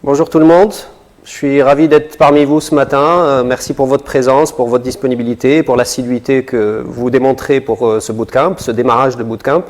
Bonjour tout le monde, je suis ravi d'être parmi vous ce matin. Merci pour votre présence, pour votre disponibilité, pour l'assiduité que vous démontrez pour ce bootcamp, ce démarrage de bootcamp.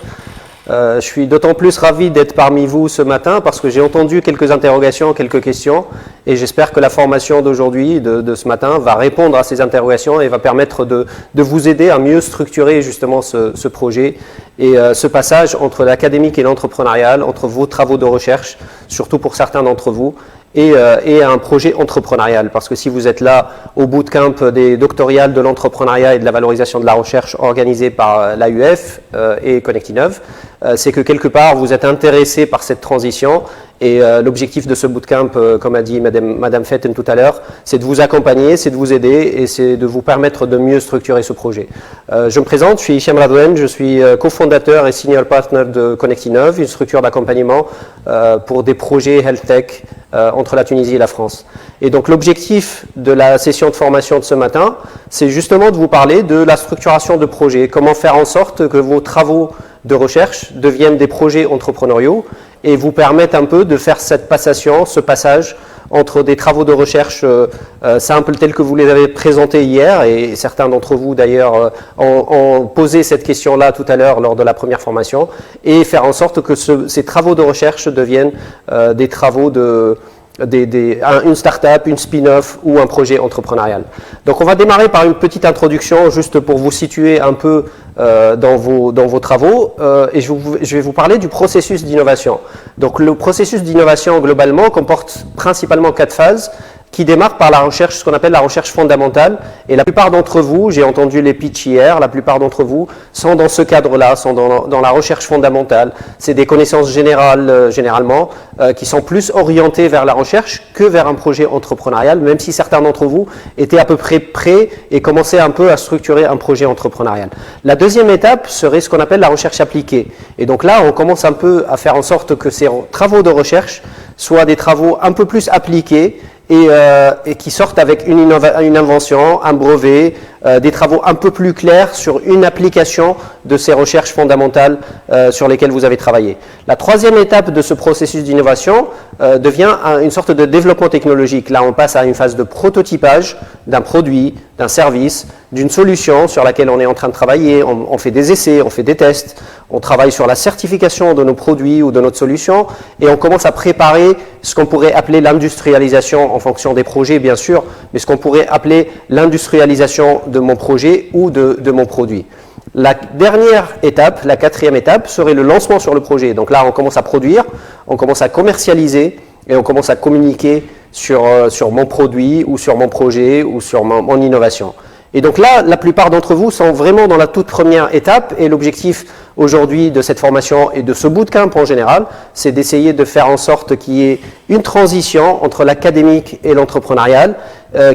Je suis d'autant plus ravi d'être parmi vous ce matin parce que j'ai entendu quelques interrogations, quelques questions et j'espère que la formation d'aujourd'hui, de ce matin, va répondre à ces interrogations et va permettre de vous aider à mieux structurer justement ce projet et ce passage entre l'académique et l'entrepreneurial, entre vos travaux de recherche, surtout pour certains d'entre vous, et un projet entrepreneurial. Parce que si vous êtes là au bootcamp des doctorales de l'entrepreneuriat et de la valorisation de la recherche organisée par l'AUF et Connectinov, c'est que quelque part vous êtes intéressé par cette transition et l'objectif de ce bootcamp, comme a dit Madame Fetten tout à l'heure, c'est de vous accompagner, c'est de vous aider et c'est de vous permettre de mieux structurer ce projet. Je me présente, je suis Hicham Radouane, je suis cofondateur et senior partner de Connectinov, une structure d'accompagnement pour des projets health tech entre la Tunisie et la France. Et donc l'objectif de la session de formation de ce matin, c'est justement de vous parler de la structuration de projets, comment faire en sorte que vos travaux de recherche deviennent des projets entrepreneuriaux et vous permettent un peu de faire cette passation, ce passage entre des travaux de recherche simples tels que vous les avez présentés hier, et certains d'entre vous d'ailleurs ont posé cette question-là tout à l'heure lors de la première formation, et faire en sorte que ces travaux de recherche deviennent des travaux une start-up, une spin-off ou un projet entrepreneurial. Donc on va démarrer par une petite introduction juste pour vous situer un peu dans vos travaux et je vais vous parler du processus d'innovation. Donc le processus d'innovation globalement comporte principalement 4 phases qui démarre par la recherche, ce qu'on appelle la recherche fondamentale. Et la plupart d'entre vous, j'ai entendu les pitchs hier, la plupart d'entre vous sont dans ce cadre-là, sont dans la recherche fondamentale. C'est des connaissances générales, généralement, qui sont plus orientées vers la recherche que vers un projet entrepreneurial, même si certains d'entre vous étaient à peu près prêts et commençaient un peu à structurer un projet entrepreneurial. La deuxième étape serait ce qu'on appelle la recherche appliquée. Et donc là, on commence un peu à faire en sorte que ces travaux de recherche soient des travaux un peu plus appliqués, et qui sortent avec une invention, un brevet, des travaux un peu plus clairs sur une application de ces recherches fondamentales sur lesquelles vous avez travaillé. La troisième étape de ce processus d'innovation devient une sorte de développement technologique. Là, on passe à une phase de prototypage d'un produit, d'un service, d'une solution sur laquelle on est en train de travailler. On fait des essais, on fait des tests, on travaille sur la certification de nos produits ou de notre solution et on commence à préparer ce qu'on pourrait appeler l'industrialisation en fonction des projets, bien sûr, mais ce qu'on pourrait appeler l'industrialisation de mon projet ou de mon produit. La dernière étape, la quatrième étape, serait le lancement sur le projet. Donc là, on commence à produire, on commence à commercialiser et on commence à communiquer sur mon produit ou sur mon projet ou sur mon innovation. Et donc là, la plupart d'entre vous sont vraiment dans la toute première étape et l'objectif aujourd'hui de cette formation et de ce bootcamp en général, c'est d'essayer de faire en sorte qu'il y ait une transition entre l'académique et l'entrepreneurial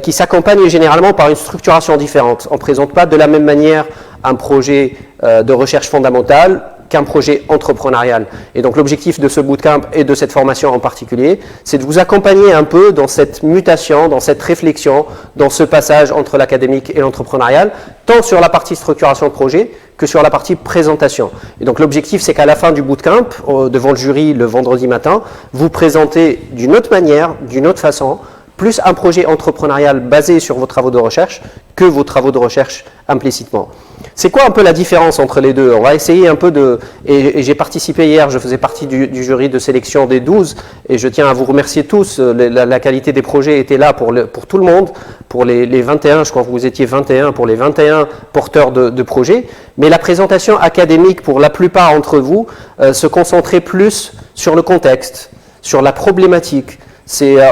qui s'accompagne généralement par une structuration différente. On ne présente pas de la même manière un projet de recherche fondamentale qu'un projet entrepreneurial. Et donc l'objectif de ce bootcamp et de cette formation en particulier, c'est de vous accompagner un peu dans cette mutation, dans cette réflexion, dans ce passage entre l'académique et l'entrepreneurial, tant sur la partie structuration de projet que sur la partie présentation. Et donc l'objectif, c'est qu'à la fin du bootcamp, devant le jury le vendredi matin, vous présentez d'une autre manière, d'une autre façon, plus un projet entrepreneurial basé sur vos travaux de recherche que vos travaux de recherche implicitement. C'est quoi un peu la différence entre les deux? On va essayer un peu de... Et j'ai participé hier, je faisais partie du jury de sélection des 12 et je tiens à vous remercier tous. La qualité des projets était là pour tout le monde, pour les 21, je crois que vous étiez 21, pour les 21 porteurs de projets. Mais la présentation académique pour la plupart d'entre vous se concentrait plus sur le contexte, sur la problématique.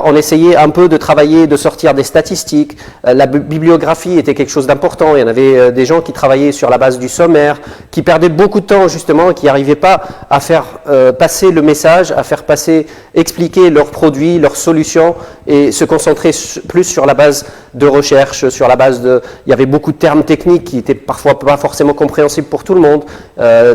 On essayait un peu de travailler, de sortir des statistiques. La bibliographie était quelque chose d'important. Il y en avait des gens qui travaillaient sur la base du sommaire, qui perdaient beaucoup de temps justement, qui n'arrivaient pas à faire passer le message, à faire expliquer leurs produits, leurs solutions et se concentrer plus sur la base de recherche, sur la base il y avait beaucoup de termes techniques qui étaient parfois pas forcément compréhensibles pour tout le monde,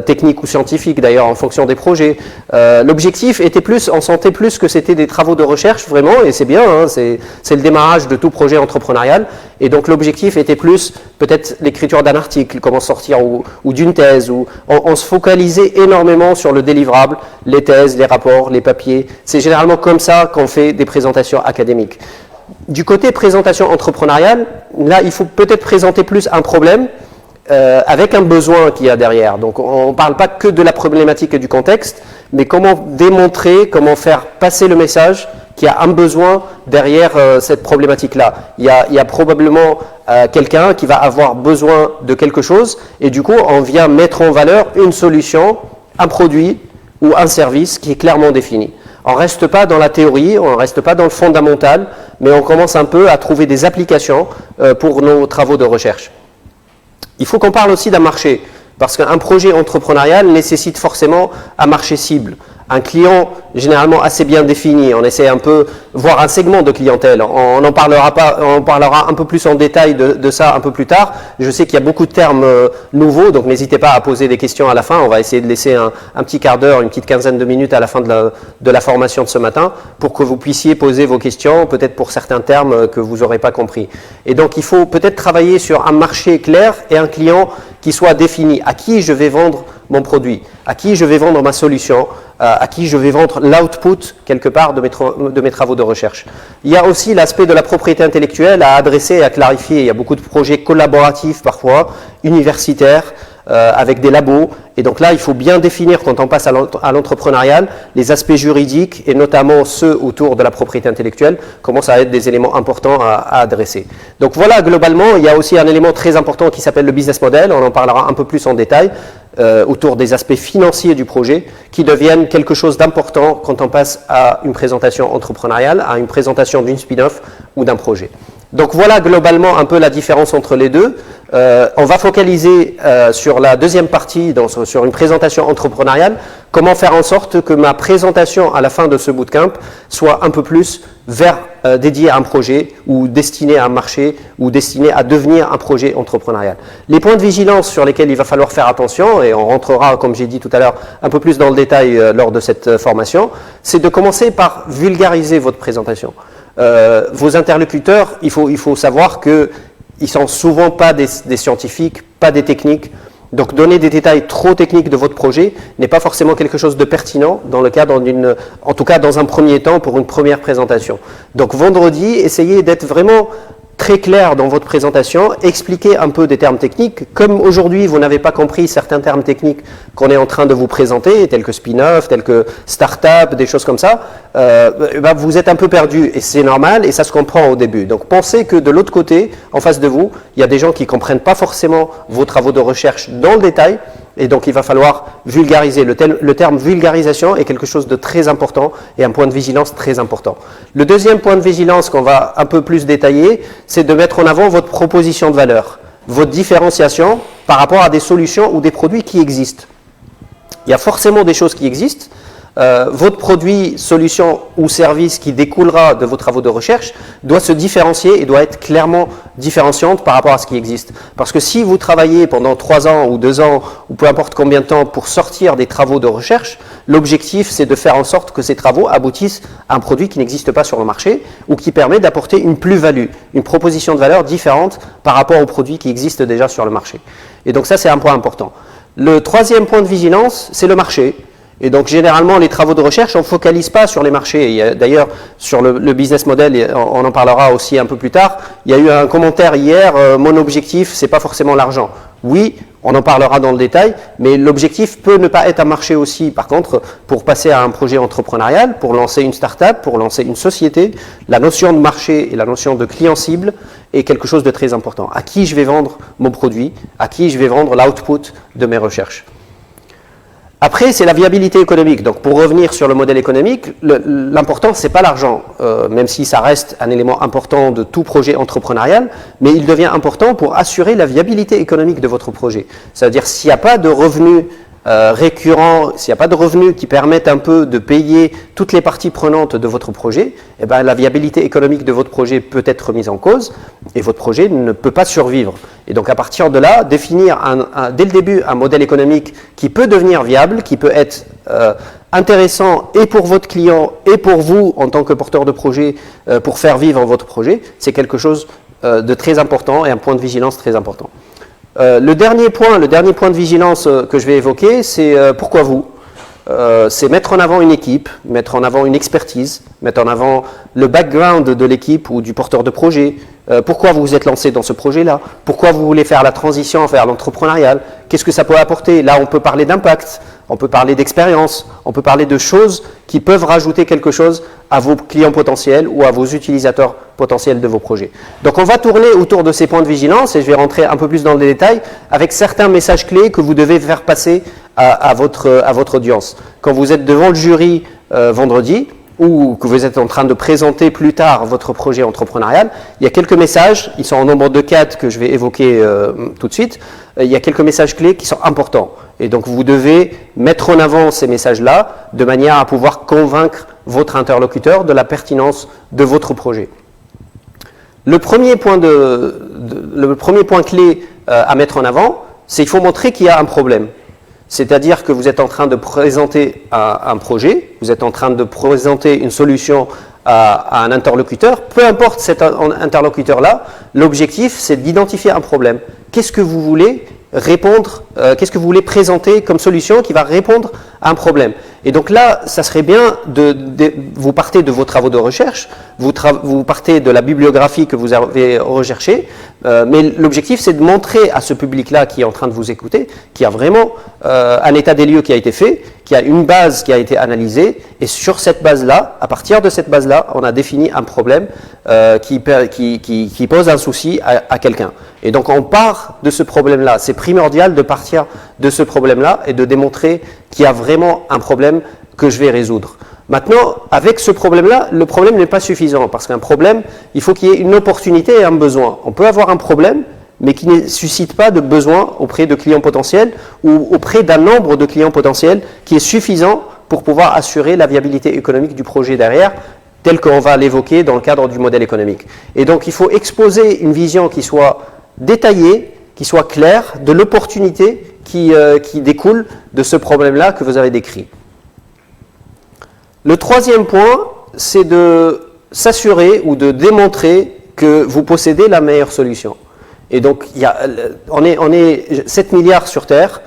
techniques ou scientifiques d'ailleurs en fonction des projets. L'objectif était on sentait plus que c'était des travaux de recherche recherche, vraiment, et c'est bien, hein, c'est le démarrage de tout projet entrepreneurial. Et donc l'objectif était plus peut-être l'écriture d'un article, comment sortir, ou d'une thèse. On se focalisait énormément sur le délivrable, les thèses, les rapports, les papiers. C'est généralement comme ça qu'on fait des présentations académiques. Du côté présentation entrepreneuriale, là, il faut peut-être présenter plus un problème avec un besoin qu'il y a derrière. Donc, on ne parle pas que de la problématique et du contexte, mais comment démontrer, comment faire passer le message qu'il y a un besoin derrière cette problématique-là. Il y a probablement quelqu'un qui va avoir besoin de quelque chose, et du coup, on vient mettre en valeur une solution, un produit ou un service qui est clairement défini. On ne reste pas dans la théorie, on ne reste pas dans le fondamental, mais on commence un peu à trouver des applications pour nos travaux de recherche. Il faut qu'on parle aussi d'un marché, parce qu'un projet entrepreneurial nécessite forcément un marché cible. Un client généralement assez bien défini, on essaie un peu, voire un segment de clientèle. On en parlera un peu plus en détail de ça un peu plus tard. Je sais qu'il y a beaucoup de termes nouveaux, donc n'hésitez pas à poser des questions à la fin. On va essayer de laisser un petit quart d'heure, une petite quinzaine de minutes à la fin de la formation de ce matin pour que vous puissiez poser vos questions, peut-être pour certains termes que vous n'aurez pas compris. Et donc il faut peut-être travailler sur un marché clair et un client qui soit défini. À qui je vais vendre mon produit, à qui je vais vendre ma solution, à qui je vais vendre l'output quelque part de mes travaux de recherche. Il y a aussi l'aspect de la propriété intellectuelle à adresser et à clarifier. Il y a beaucoup de projets collaboratifs parfois, universitaires, avec des labos. Et donc là, il faut bien définir, quand on passe à l'entrepreneurial, les aspects juridiques et notamment ceux autour de la propriété intellectuelle commencent à être des éléments importants à adresser. Donc voilà, globalement, il y a aussi un élément très important qui s'appelle le business model. On en parlera un peu plus en détail autour des aspects financiers du projet qui deviennent quelque chose d'important quand on passe à une présentation entrepreneuriale, à une présentation d'une spin-off ou d'un projet. Donc voilà globalement un peu la différence entre les deux. On va focaliser sur la deuxième partie, sur une présentation entrepreneuriale, comment faire en sorte que ma présentation à la fin de ce bootcamp soit un peu plus dédiée à un projet ou destinée à un marché ou destinée à devenir un projet entrepreneurial. Les points de vigilance sur lesquels il va falloir faire attention, et on rentrera, comme j'ai dit tout à l'heure, un peu plus dans le détail lors de cette formation, c'est de commencer par vulgariser votre présentation. Vos interlocuteurs, il faut savoir qu'ils ne sont souvent pas des scientifiques, pas des techniques. Donc donner des détails trop techniques de votre projet n'est pas forcément quelque chose de pertinent dans le cadre en tout cas dans un premier temps pour une première présentation. Donc vendredi, essayez d'être vraiment très clair dans votre présentation, expliquez un peu des termes techniques. Comme aujourd'hui, vous n'avez pas compris certains termes techniques qu'on est en train de vous présenter, tels que spin-off, tels que start-up, des choses comme ça, vous êtes un peu perdu et c'est normal et ça se comprend au début. Donc pensez que de l'autre côté, en face de vous, il y a des gens qui ne comprennent pas forcément vos travaux de recherche dans le détail. Et donc, il va falloir vulgariser. Le terme vulgarisation est quelque chose de très important et un point de vigilance très important. Le deuxième point de vigilance qu'on va un peu plus détailler, c'est de mettre en avant votre proposition de valeur, votre différenciation par rapport à des solutions ou des produits qui existent. Il y a forcément des choses qui existent. Votre produit, solution ou service qui découlera de vos travaux de recherche doit se différencier et doit être clairement différenciante par rapport à ce qui existe. Parce que si vous travaillez pendant 3 ans ou 2 ans ou peu importe combien de temps pour sortir des travaux de recherche, l'objectif c'est de faire en sorte que ces travaux aboutissent à un produit qui n'existe pas sur le marché ou qui permet d'apporter une plus-value, une proposition de valeur différente par rapport aux produits qui existent déjà sur le marché. Et donc ça c'est un point important. Le troisième point de vigilance, c'est le marché. Et donc généralement les travaux de recherche, on ne focalise pas sur les marchés. D'ailleurs sur le business model, on en parlera aussi un peu plus tard, il y a eu un commentaire hier, mon objectif c'est pas forcément l'argent. Oui, on en parlera dans le détail, mais l'objectif peut ne pas être un marché aussi. Par contre, pour passer à un projet entrepreneurial, pour lancer une start-up, pour lancer une société, la notion de marché et la notion de client cible est quelque chose de très important. À qui je vais vendre mon produit, à qui je vais vendre l'output de mes recherches. Après, c'est la viabilité économique. Donc, pour revenir sur le modèle économique, l'important, ce n'est pas l'argent, même si ça reste un élément important de tout projet entrepreneurial, mais il devient important pour assurer la viabilité économique de votre projet. C'est-à-dire, s'il n'y a pas de revenus récurrents, s'il n'y a pas de revenus qui permettent un peu de payer toutes les parties prenantes de votre projet, eh bien, la viabilité économique de votre projet peut être remise en cause et votre projet ne peut pas survivre. Et donc à partir de là, définir dès le début un modèle économique qui peut devenir viable, qui peut être intéressant et pour votre client et pour vous en tant que porteur de projet pour faire vivre votre projet, c'est quelque chose de très important et un point de vigilance très important. Le dernier point de vigilance que je vais évoquer, c'est pourquoi vous. C'est mettre en avant une équipe, mettre en avant une expertise, mettre en avant le background de l'équipe ou du porteur de projet. Pourquoi vous vous êtes lancé dans ce projet-là? Pourquoi vous voulez faire la transition vers l'entrepreneurial? Qu'est-ce que ça peut apporter? Là, on peut parler d'impact, on peut parler d'expérience, on peut parler de choses qui peuvent rajouter quelque chose à vos clients potentiels ou à vos utilisateurs potentiels de vos projets. Donc on va tourner autour de ces points de vigilance et je vais rentrer un peu plus dans les détails avec certains messages clés que vous devez faire passer à votre audience. Quand vous êtes devant le jury vendredi ou que vous êtes en train de présenter plus tard votre projet entrepreneurial, il y a quelques messages, ils sont en nombre de 4 que je vais évoquer tout de suite, il y a quelques messages clés qui sont importants. Et donc vous devez mettre en avant ces messages-là de manière à pouvoir convaincre votre interlocuteur de la pertinence de votre projet. Le premier point clé à mettre en avant, c'est qu'il faut montrer qu'il y a un problème. C'est-à-dire que vous êtes en train de présenter un projet, vous êtes en train de présenter une solution à un interlocuteur, peu importe cet interlocuteur-là, l'objectif c'est d'identifier un problème. Qu'est-ce que vous voulez répondre, qu'est-ce que vous voulez présenter comme solution qui va répondre à un problème? Et donc là, ça serait bien vous partez de vos travaux de recherche, vous partez de la bibliographie que vous avez recherchée, mais l'objectif c'est de montrer à ce public-là qui est en train de vous écouter qu'il y a vraiment un état des lieux qui a été fait, qu'il y a une base qui a été analysée, et sur cette base-là, à partir de cette base-là, on a défini un problème qui pose un souci à quelqu'un. Et donc on part de ce problème-là. C'est primordial de partir de ce problème-là et de démontrer qu'il y a vraiment un problème que je vais résoudre. Maintenant, avec ce problème-là, le problème n'est pas suffisant parce qu'un problème, il faut qu'il y ait une opportunité et un besoin. On peut avoir un problème, mais qui ne suscite pas de besoin auprès de clients potentiels ou auprès d'un nombre de clients potentiels qui est suffisant pour pouvoir assurer la viabilité économique du projet derrière, tel qu'on va l'évoquer dans le cadre du modèle économique. Et donc, il faut exposer une vision qui soit détaillée, qui soit claire de l'opportunité qui découle de ce problème-là que vous avez décrit. Le troisième point, c'est de s'assurer ou de démontrer que vous possédez la meilleure solution. Et donc, on est 7 milliards sur Terre.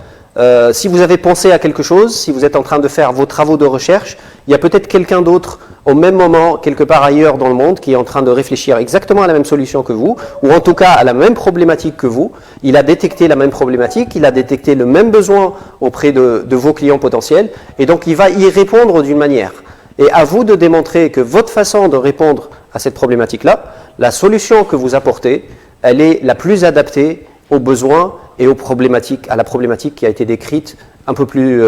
Si vous avez pensé à quelque chose, si vous êtes en train de faire vos travaux de recherche, il y a peut-être quelqu'un d'autre au même moment, quelque part ailleurs dans le monde, qui est en train de réfléchir exactement à la même solution que vous, ou en tout cas à la même problématique que vous. Il a détecté la même problématique, il a détecté le même besoin auprès de vos clients potentiels, et donc il va y répondre d'une manière. Et à vous de démontrer que votre façon de répondre à cette problématique-là, la solution que vous apportez, elle est la plus adaptée aux besoins et à la problématique qui a été décrite un peu plus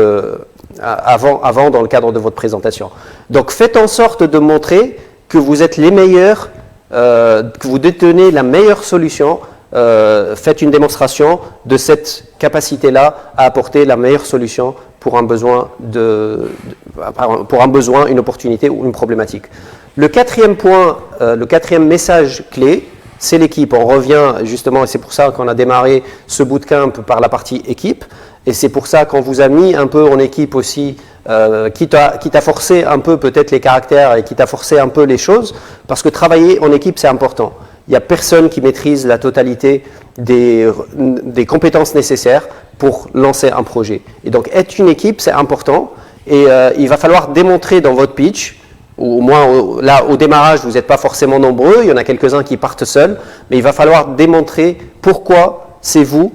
avant dans le cadre de votre présentation. Donc faites en sorte de montrer que vous êtes les meilleurs, que vous détenez la meilleure solution, faites une démonstration de cette capacité-là à apporter la meilleure solution pour un besoin, une opportunité ou une problématique. Le quatrième point, le quatrième message clé, c'est l'équipe. On revient justement, et c'est pour ça qu'on a démarré ce bootcamp par la partie équipe, et c'est pour ça qu'on vous a mis un peu en équipe aussi, quitte à forcer un peu peut-être les caractères et quitte à forcer un peu les choses, parce que travailler en équipe c'est important. Il n'y a personne qui maîtrise la totalité des compétences nécessaires pour lancer un projet. Et donc être une équipe c'est important, et il va falloir démontrer dans votre pitch, ou au moins là au démarrage vous n'êtes pas forcément nombreux, il y en a quelques-uns qui partent seuls, mais il va falloir démontrer pourquoi c'est vous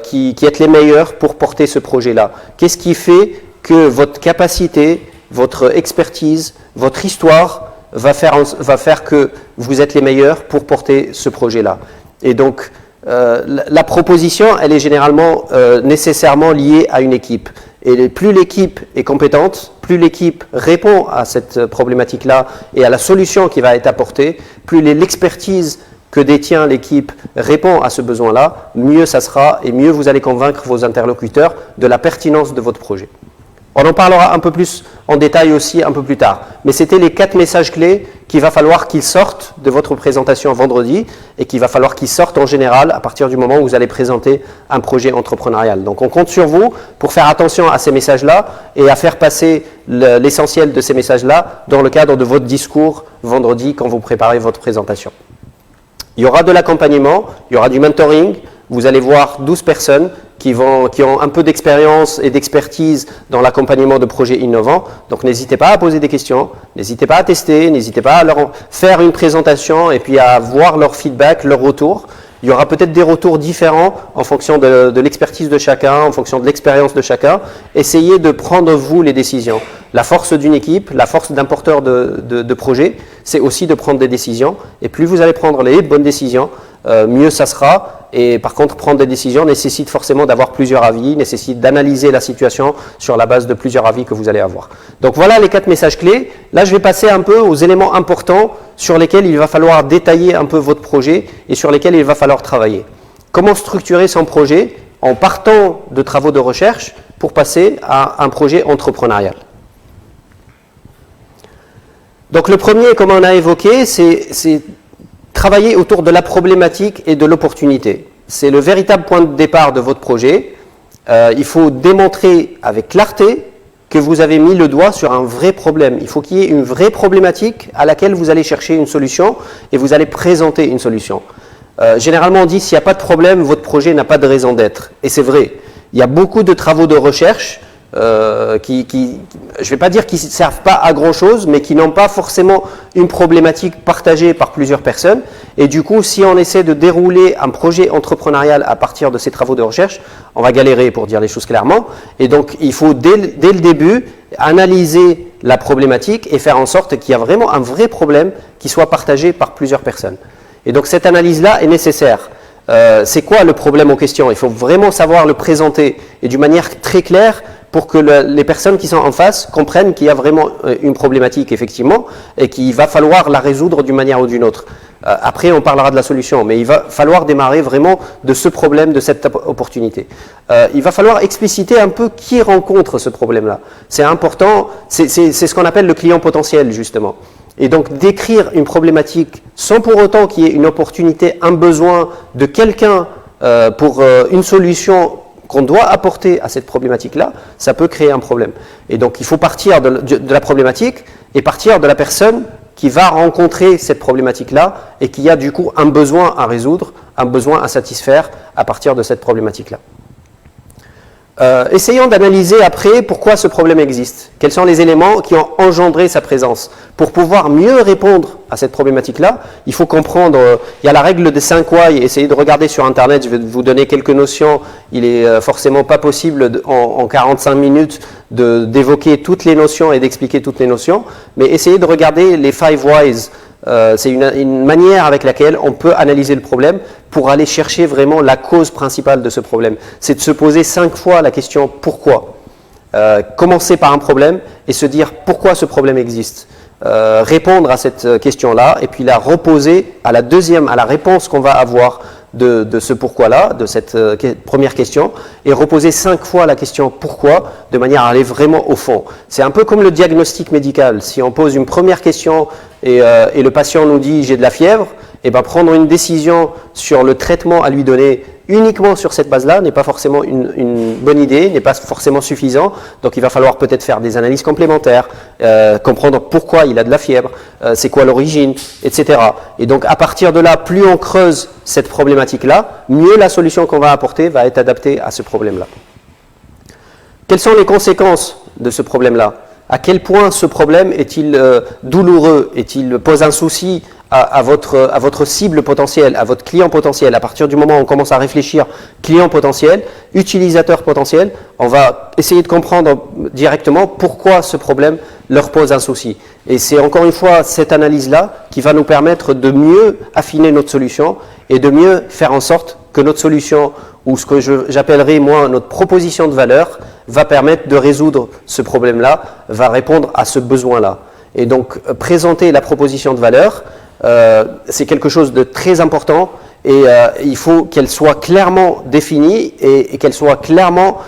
qui êtes les meilleurs pour porter ce projet-là. Qu'est-ce qui fait que votre capacité, votre expertise, votre histoire va faire que vous êtes les meilleurs pour porter ce projet-là. Et donc la proposition, elle est généralement nécessairement liée à une équipe. Et plus l'équipe est compétente, plus l'équipe répond à cette problématique-là et à la solution qui va être apportée, plus l'expertise que détient l'équipe répond à ce besoin-là, mieux ça sera et mieux vous allez convaincre vos interlocuteurs de la pertinence de votre projet. On en parlera un peu plus en détail aussi un peu plus tard. Mais c'était les 4 messages clés qu'il va falloir qu'ils sortent de votre présentation vendredi et qu'il va falloir qu'ils sortent en général à partir du moment où vous allez présenter un projet entrepreneurial. Donc on compte sur vous pour faire attention à ces messages-là et à faire passer l'essentiel de ces messages-là dans le cadre de votre discours vendredi quand vous préparez votre présentation. Il y aura de l'accompagnement, il y aura du mentoring. Vous allez voir 12 personnes qui ont un peu d'expérience et d'expertise dans l'accompagnement de projets innovants. Donc n'hésitez pas à poser des questions, n'hésitez pas à tester, n'hésitez pas à leur faire une présentation et puis à voir leur feedback, leur retour. Il y aura peut-être des retours différents en fonction de l'expertise de chacun, en fonction de l'expérience de chacun. Essayez de prendre vous les décisions. La force d'une équipe, la force d'un porteur de projet, c'est aussi de prendre des décisions. Et plus vous allez prendre les bonnes décisions, mieux ça sera. Et par contre, prendre des décisions nécessite forcément d'avoir plusieurs avis, nécessite d'analyser la situation sur la base de plusieurs avis que vous allez avoir. Donc voilà les 4 messages clés. Là, je vais passer un peu aux éléments importants sur lesquels il va falloir détailler un peu votre projet et sur lesquels il va falloir travailler. Comment structurer son projet en partant de travaux de recherche pour passer à un projet entrepreneurial. Donc le premier, comme on a évoqué, c'est travailler autour de la problématique et de l'opportunité. C'est le véritable point de départ de votre projet. Il faut démontrer avec clarté que vous avez mis le doigt sur un vrai problème. Il faut qu'il y ait une vraie problématique à laquelle vous allez chercher une solution et vous allez présenter une solution. Généralement, on dit s'il n'y a pas de problème, votre projet n'a pas de raison d'être. Et c'est vrai. Il y a beaucoup de travaux de recherche je ne vais pas dire qu'ils ne servent pas à grand-chose, mais qui n'ont pas forcément une problématique partagée par plusieurs personnes. Et du coup, si on essaie de dérouler un projet entrepreneurial à partir de ces travaux de recherche, on va galérer pour dire les choses clairement. Et donc, il faut dès le début analyser la problématique et faire en sorte qu'il y a vraiment un vrai problème qui soit partagé par plusieurs personnes. Et donc, cette analyse-là est nécessaire. C'est quoi le problème en question? Il faut vraiment savoir le présenter et d'une manière très claire pour que les personnes qui sont en face comprennent qu'il y a vraiment une problématique, effectivement, et qu'il va falloir la résoudre d'une manière ou d'une autre. Après, on parlera de la solution, mais il va falloir démarrer vraiment de ce problème, de cette opportunité. Il va falloir expliciter un peu qui rencontre ce problème-là. C'est important, c'est ce qu'on appelle le client potentiel, justement. Et donc, décrire une problématique sans pour autant qu'il y ait une opportunité, un besoin de quelqu'un pour une solution qu'on doit apporter à cette problématique-là, ça peut créer un problème. Et donc, il faut partir de la problématique et partir de la personne qui va rencontrer cette problématique-là et qui a du coup un besoin à résoudre, un besoin à satisfaire à partir de cette problématique-là. Essayons d'analyser après pourquoi ce problème existe. Quels sont les éléments qui ont engendré sa présence. Pour pouvoir mieux répondre à cette problématique-là, il faut comprendre, il y a la règle des 5 why, essayez de regarder sur Internet, je vais vous donner quelques notions, il est forcément pas possible en 45 minutes d'évoquer toutes les notions et d'expliquer toutes les notions, mais essayez de regarder les 5 whys. C'est une manière avec laquelle on peut analyser le problème pour aller chercher vraiment la cause principale de ce problème. C'est de se poser 5 fois la question « pourquoi ?» Commencer par un problème et se dire « pourquoi ce problème existe ?» Répondre à cette question-là et puis la reposer à la réponse qu'on va avoir de ce pourquoi-là, de cette première question, et reposer 5 fois la question « pourquoi ?» de manière à aller vraiment au fond. C'est un peu comme le diagnostic médical. Si on pose une première question et le patient nous dit « j'ai de la fièvre », et ben prendre une décision sur le traitement à lui donner uniquement sur cette base-là n'est pas forcément une bonne idée, n'est pas forcément suffisant. Donc il va falloir peut-être faire des analyses complémentaires, comprendre pourquoi il a de la fièvre, c'est quoi l'origine, etc. Et donc à partir de là, plus on creuse cette problématique-là, mieux la solution qu'on va apporter va être adaptée à ce problème-là. Quelles sont les conséquences de ce problème-là? À quel point ce problème est-il douloureux? Pose un souci à votre cible potentielle, à votre client potentiel? À partir du moment où on commence à réfléchir client potentiel, utilisateur potentiel, on va essayer de comprendre directement pourquoi ce problème leur pose un souci. Et c'est encore une fois cette analyse-là qui va nous permettre de mieux affiner notre solution et de mieux faire en sorte que notre solution, ou ce que j'appellerai moi notre proposition de valeur, va permettre de résoudre ce problème-là, va répondre à ce besoin-là. Et donc présenter la proposition de valeur, c'est quelque chose de très important et il faut qu'elle soit clairement définie et qu'elle soit clairement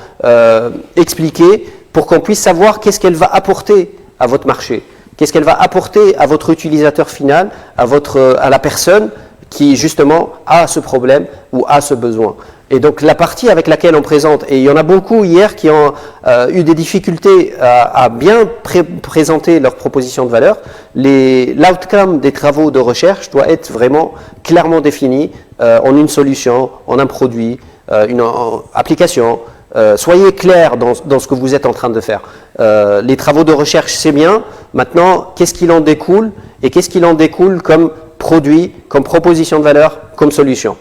expliquée pour qu'on puisse savoir qu'est-ce qu'elle va apporter à votre marché, qu'est-ce qu'elle va apporter à votre utilisateur final, à la personne qui justement a ce problème ou a ce besoin. Et donc la partie avec laquelle on présente, et il y en a beaucoup hier qui ont eu des difficultés à bien présenter leur proposition de valeur, l'outcome des travaux de recherche doit être vraiment clairement défini en une solution, en un produit, une application. Soyez clair dans ce que vous êtes en train de faire. Les travaux de recherche, c'est bien. Maintenant, qu'est-ce qu'il en découle et qu'est-ce qu'il en découle comme produit, comme proposition de valeur, comme solution.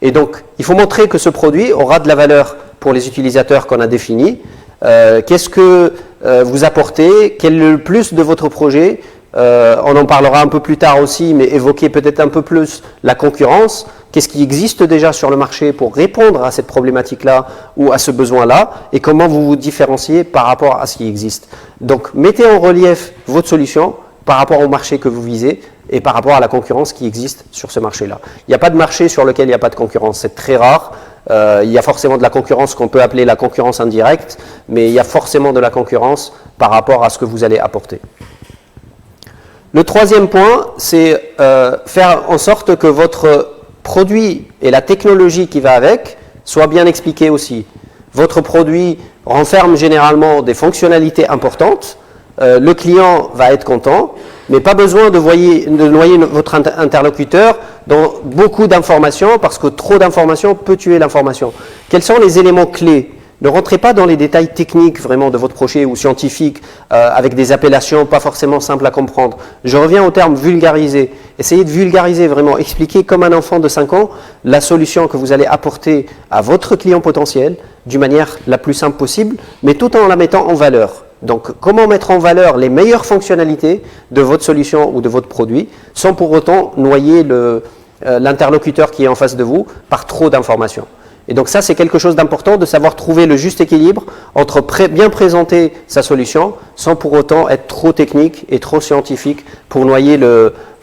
Et donc, il faut montrer que ce produit aura de la valeur pour les utilisateurs qu'on a définis. Qu'est-ce que vous apportez? Quel est le plus de votre projet? On en parlera un peu plus tard aussi, mais évoquer peut-être un peu plus la concurrence. Qu'est-ce qui existe déjà sur le marché pour répondre à cette problématique-là ou à ce besoin-là? Et comment vous vous différenciez par rapport à ce qui existe? Donc, mettez en relief votre solution par rapport au marché que vous visez et par rapport à la concurrence qui existe sur ce marché-là. Il n'y a pas de marché sur lequel il n'y a pas de concurrence, c'est très rare. Il y a forcément de la concurrence qu'on peut appeler la concurrence indirecte, mais il y a forcément de la concurrence par rapport à ce que vous allez apporter. Le troisième point, c'est faire en sorte que votre produit et la technologie qui va avec soient bien expliqués aussi. Votre produit renferme généralement des fonctionnalités importantes. Le client va être content, mais pas besoin de noyer votre interlocuteur dans beaucoup d'informations, parce que trop d'informations peut tuer l'information. Quels sont les éléments clés? Ne rentrez pas dans les détails techniques vraiment de votre projet ou scientifiques avec des appellations pas forcément simples à comprendre. Je reviens au terme vulgariser. Essayez de vulgariser vraiment, expliquer comme un enfant de 5 ans la solution que vous allez apporter à votre client potentiel d'une manière la plus simple possible, mais tout en la mettant en valeur. Donc, comment mettre en valeur les meilleures fonctionnalités de votre solution ou de votre produit sans pour autant noyer l'interlocuteur qui est en face de vous par trop d'informations. Et donc ça, c'est quelque chose d'important, de savoir trouver le juste équilibre entre bien présenter sa solution sans pour autant être trop technique et trop scientifique pour noyer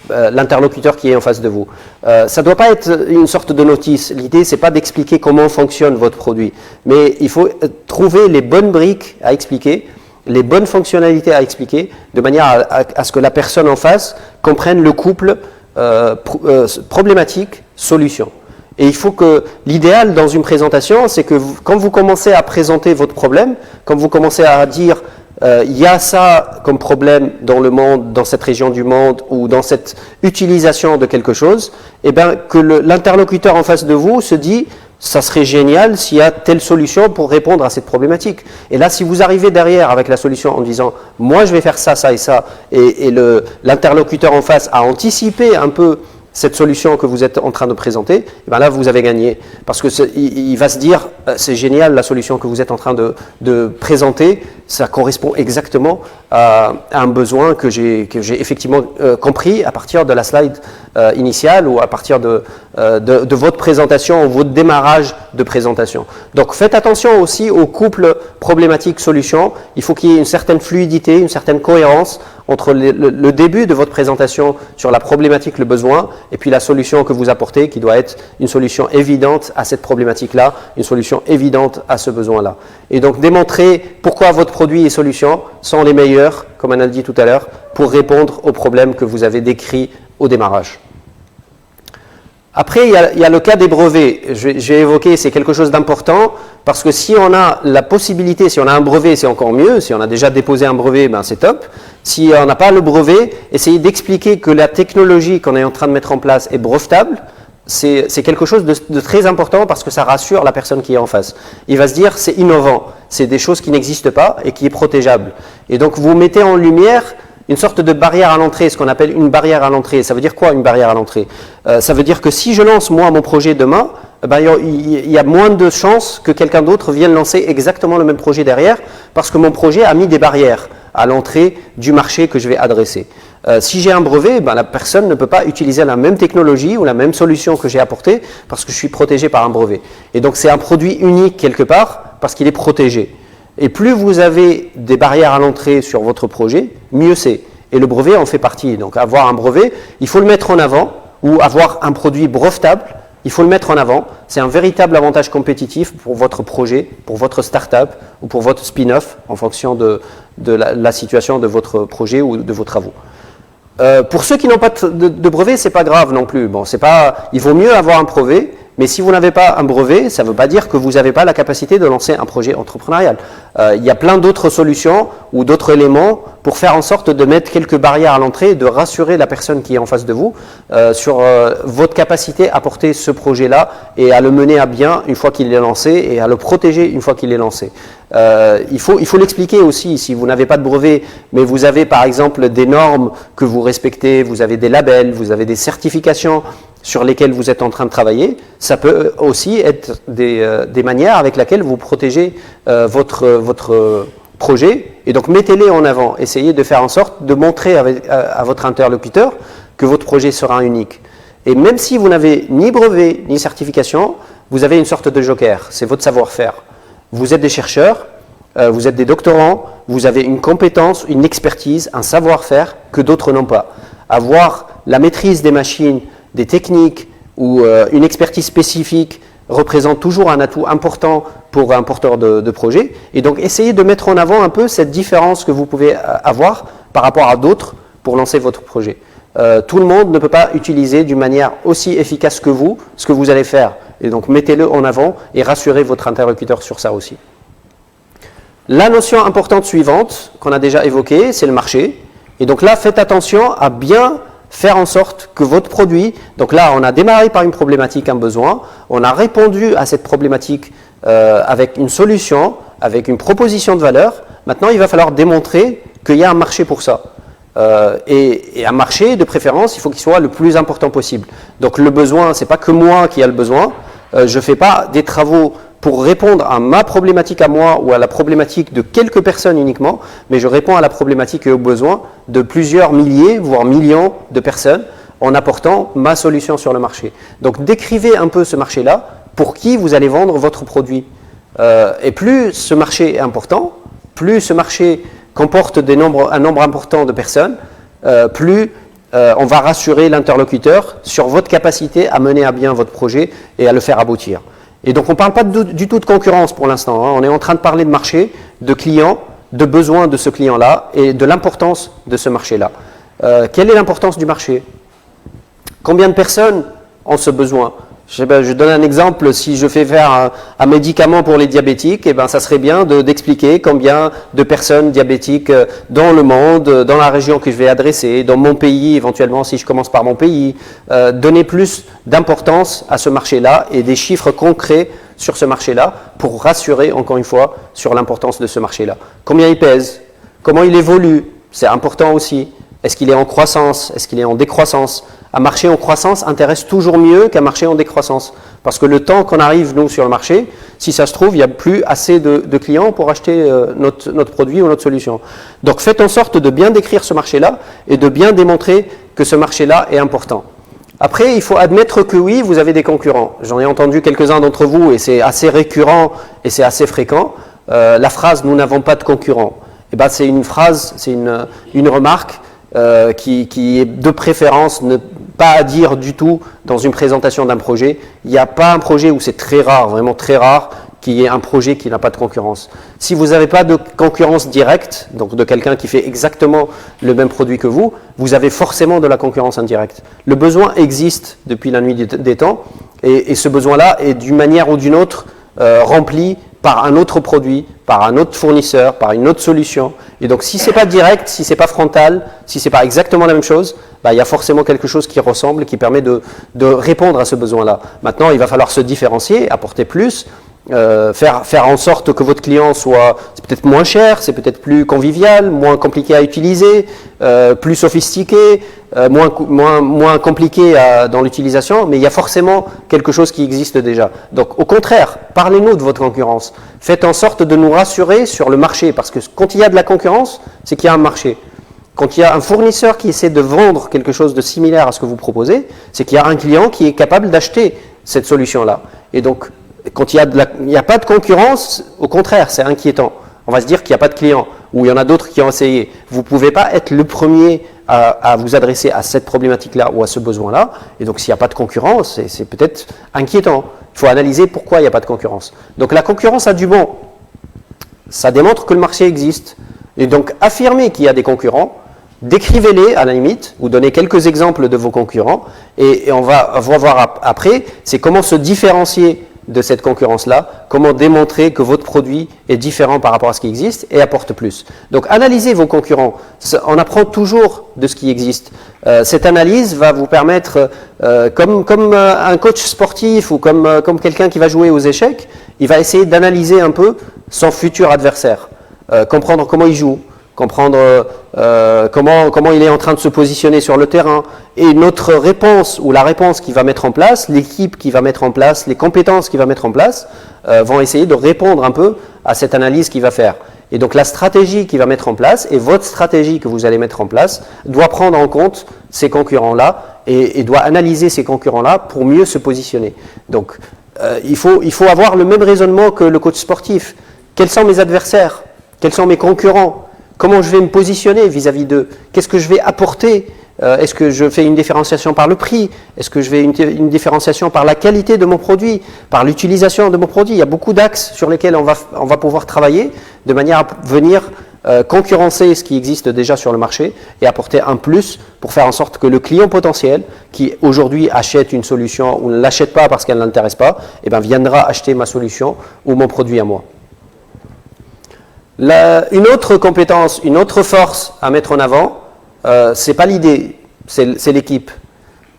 l'interlocuteur qui est en face de vous. Ça ne doit pas être une sorte de notice. L'idée, ce n'est pas d'expliquer comment fonctionne votre produit, mais il faut trouver les bonnes briques à expliquer, les bonnes fonctionnalités à expliquer, de manière à ce que la personne en face comprenne le couple problématique-solution. Et il faut que l'idéal dans une présentation, c'est que quand vous commencez à présenter votre problème, quand vous commencez à dire il y a ça comme problème dans le monde, dans cette région du monde ou dans cette utilisation de quelque chose, et bien que l'interlocuteur en face de vous se dit ça serait génial s'il y a telle solution pour répondre à cette problématique. Et là, si vous arrivez derrière avec la solution en disant moi je vais faire ça, ça et ça, et l'interlocuteur en face a anticipé un peu cette solution que vous êtes en train de présenter, et bien là, vous avez gagné. Parce qu'il va se dire, c'est génial la solution que vous êtes en train de présenter, ça correspond exactement à un besoin que j'ai effectivement compris à partir de la slide initiale ou à partir de votre présentation ou votre démarrage de présentation. Donc faites attention aussi au couple problématique-solution. Il faut qu'il y ait une certaine fluidité, une certaine cohérence entre le début de votre présentation sur la problématique, le besoin, et puis la solution que vous apportez, qui doit être une solution évidente à cette problématique-là, une solution évidente à ce besoin-là. Et donc démontrer pourquoi votre produit et solution sont les meilleurs, comme on a dit tout à l'heure, pour répondre aux problèmes que vous avez décrits au démarrage. Après, il y a le cas des brevets. J'ai évoqué, c'est quelque chose d'important, parce que si on a la possibilité, si on a un brevet, c'est encore mieux. Si on a déjà déposé un brevet, ben c'est top. Si on n'a pas le brevet, essayez d'expliquer que la technologie qu'on est en train de mettre en place est brevetable. C'est quelque chose de très important parce que ça rassure la personne qui est en face. Il va se dire, c'est innovant, c'est des choses qui n'existent pas et qui est protégeable. Et donc, vous mettez en lumière une sorte de barrière à l'entrée, ce qu'on appelle une barrière à l'entrée. Ça veut dire quoi, une barrière à l'entrée? Ça veut dire que si je lance, moi, mon projet demain, ben, il y a moins de chances que quelqu'un d'autre vienne lancer exactement le même projet derrière, parce que mon projet a mis des barrières à l'entrée du marché que je vais adresser. Si j'ai un brevet, ben, la personne ne peut pas utiliser la même technologie ou la même solution que j'ai apportée, parce que je suis protégé par un brevet. Et donc, c'est un produit unique quelque part, parce qu'il est protégé. Et plus vous avez des barrières à l'entrée sur votre projet, mieux c'est. Et le brevet en fait partie. Donc avoir un brevet, il faut le mettre en avant, ou avoir un produit brevetable, il faut le mettre en avant. C'est un véritable avantage compétitif pour votre projet, pour votre start-up ou pour votre spin-off en fonction de la situation de votre projet ou de vos travaux. Pour ceux qui n'ont pas de brevet, c'est pas grave non plus. Bon, il vaut mieux avoir un brevet, mais si vous n'avez pas un brevet, ça ne veut pas dire que vous n'avez pas la capacité de lancer un projet entrepreneurial. Il y a plein d'autres solutions ou d'autres éléments pour faire en sorte de mettre quelques barrières à l'entrée et de rassurer la personne qui est en face de vous sur votre capacité à porter ce projet-là et à le mener à bien une fois qu'il est lancé et à le protéger une fois qu'il est lancé. Il faut l'expliquer aussi. Si vous n'avez pas de brevet, mais vous avez par exemple des normes que vous respectez, vous avez des labels, vous avez des certifications sur lesquelles vous êtes en train de travailler, ça peut aussi être des manières avec lesquelles vous protégez votre projet. Et donc mettez-les en avant, essayez de faire en sorte de montrer à votre interlocuteur que votre projet sera unique. Et même si vous n'avez ni brevet ni certification, vous avez une sorte de joker, c'est votre savoir-faire. Vous êtes des chercheurs, vous êtes des doctorants, vous avez une compétence, une expertise, un savoir-faire que d'autres n'ont pas. Avoir la maîtrise des machines, des techniques ou une expertise spécifique représente toujours un atout important pour un porteur de projet. Et donc, essayez de mettre en avant un peu cette différence que vous pouvez avoir par rapport à d'autres pour lancer votre projet. Tout le monde ne peut pas utiliser d'une manière aussi efficace que vous ce que vous allez faire. Et donc, mettez-le en avant et rassurez votre interlocuteur sur ça aussi. La notion importante suivante qu'on a déjà évoquée, c'est le marché. Et donc là, faites attention à bien faire en sorte que votre produit, donc là on a démarré par une problématique, un besoin, on a répondu à cette problématique avec une solution, avec une proposition de valeur, maintenant il va falloir démontrer qu'il y a un marché pour ça. Et un marché, de préférence, il faut qu'il soit le plus important possible. Donc le besoin, ce n'est pas que moi qui ai le besoin, je ne fais pas des travaux pour répondre à ma problématique à moi ou à la problématique de quelques personnes uniquement, mais je réponds à la problématique et aux besoins de plusieurs milliers, voire millions de personnes en apportant ma solution sur le marché. Donc décrivez un peu ce marché-là, pour qui vous allez vendre votre produit. Et plus ce marché est important, plus ce marché comporte un nombre important de personnes, plus on va rassurer l'interlocuteur sur votre capacité à mener à bien votre projet et à le faire aboutir. Et donc on ne parle pas du tout de concurrence pour l'instant, hein. On est en train de parler de marché, de clients, de besoins de ce client-là et de l'importance de ce marché-là. Quelle est l'importance du marché? Combien de personnes ont ce besoin? Je donne un exemple, si je fais faire un médicament pour les diabétiques, eh ben, ça serait bien d'expliquer combien de personnes diabétiques dans le monde, dans la région que je vais adresser, dans mon pays, éventuellement si je commence par mon pays, donner plus d'importance à ce marché-là et des chiffres concrets sur ce marché-là pour rassurer encore une fois sur l'importance de ce marché-là. Combien il pèse? Comment il évolue? C'est important aussi. Est-ce qu'il est en croissance? Est-ce qu'il est en décroissance? Un marché en croissance intéresse toujours mieux qu'un marché en décroissance. Parce que le temps qu'on arrive, nous, sur le marché, si ça se trouve, il n'y a plus assez de clients pour acheter notre produit ou notre solution. Donc faites en sorte de bien décrire ce marché-là et de bien démontrer que ce marché-là est important. Après, il faut admettre que oui, vous avez des concurrents. J'en ai entendu quelques-uns d'entre vous et c'est assez récurrent et c'est assez fréquent. La phrase « nous n'avons pas de concurrents », eh ben, c'est une phrase, c'est une remarque qui est de préférence pas à dire du tout dans une présentation d'un projet. Il n'y a pas un projet où c'est très rare, vraiment très rare, qu'il y ait un projet qui n'a pas de concurrence. Si vous n'avez pas de concurrence directe, donc de quelqu'un qui fait exactement le même produit que vous, vous avez forcément de la concurrence indirecte. Le besoin existe depuis la nuit des temps et ce besoin-là est d'une manière ou d'une autre rempli par un autre produit, par un autre fournisseur, par une autre solution. Et donc, si ce n'est pas direct, si ce n'est pas frontal, si ce n'est pas exactement la même chose, il y a forcément quelque chose qui ressemble, qui permet de répondre à ce besoin-là. Maintenant, il va falloir se différencier, apporter plus, faire en sorte que votre client soit c'est peut-être moins cher, c'est peut-être plus convivial, moins compliqué à utiliser, plus sophistiqué, moins compliqué dans l'utilisation, mais il y a forcément quelque chose qui existe déjà. Donc au contraire, parlez-nous de votre concurrence. Faites en sorte de nous rassurer sur le marché, parce que quand il y a de la concurrence, c'est qu'il y a un marché. Quand il y a un fournisseur qui essaie de vendre quelque chose de similaire à ce que vous proposez, c'est qu'il y a un client qui est capable d'acheter cette solution-là. Et donc, quand il n'y a pas de concurrence, au contraire, c'est inquiétant. On va se dire qu'il n'y a pas de clients. ou il y en a d'autres qui ont essayé. Vous ne pouvez pas être le premier à vous adresser à cette problématique-là ou à ce besoin-là. Et donc, s'il n'y a pas de concurrence, c'est peut-être inquiétant. Il faut analyser pourquoi il n'y a pas de concurrence. Donc, la concurrence a du bon. Ça démontre que le marché existe. Et donc, affirmer qu'il y a des concurrents, décrivez-les à la limite, ou donnez quelques exemples de vos concurrents, et on va voir après, c'est comment se différencier de cette concurrence-là, comment démontrer que votre produit est différent par rapport à ce qui existe et apporte plus. Donc, analysez vos concurrents. On apprend toujours de ce qui existe. Cette analyse va vous permettre, comme un coach sportif ou comme quelqu'un qui va jouer aux échecs, il va essayer d'analyser un peu son futur adversaire, comprendre comment il joue, comprendre comment il est en train de se positionner sur le terrain. Et notre réponse, ou la réponse qu'il va mettre en place, l'équipe qu'il va mettre en place, les compétences qu'il va mettre en place, vont essayer de répondre un peu à cette analyse qu'il va faire. Et donc la stratégie qu'il va mettre en place, et votre stratégie que vous allez mettre en place, doit prendre en compte ces concurrents-là, et doit analyser ces concurrents-là pour mieux se positionner. Donc il faut avoir le même raisonnement que le coach sportif. Quels sont mes adversaires? Quels sont mes concurrents? Comment je vais me positionner vis-à-vis d'eux? Qu'est-ce que je vais apporter? Est-ce que je fais une différenciation par le prix? Est-ce que je fais une différenciation par la qualité de mon produit? Par l'utilisation de mon produit? Il y a beaucoup d'axes sur lesquels on va pouvoir travailler de manière à venir concurrencer ce qui existe déjà sur le marché et apporter un plus pour faire en sorte que le client potentiel qui aujourd'hui achète une solution ou ne l'achète pas parce qu'elle ne l'intéresse pas, eh bien, viendra acheter ma solution ou mon produit à moi. Une autre compétence, une autre force à mettre en avant, c'est pas l'idée, c'est l'équipe.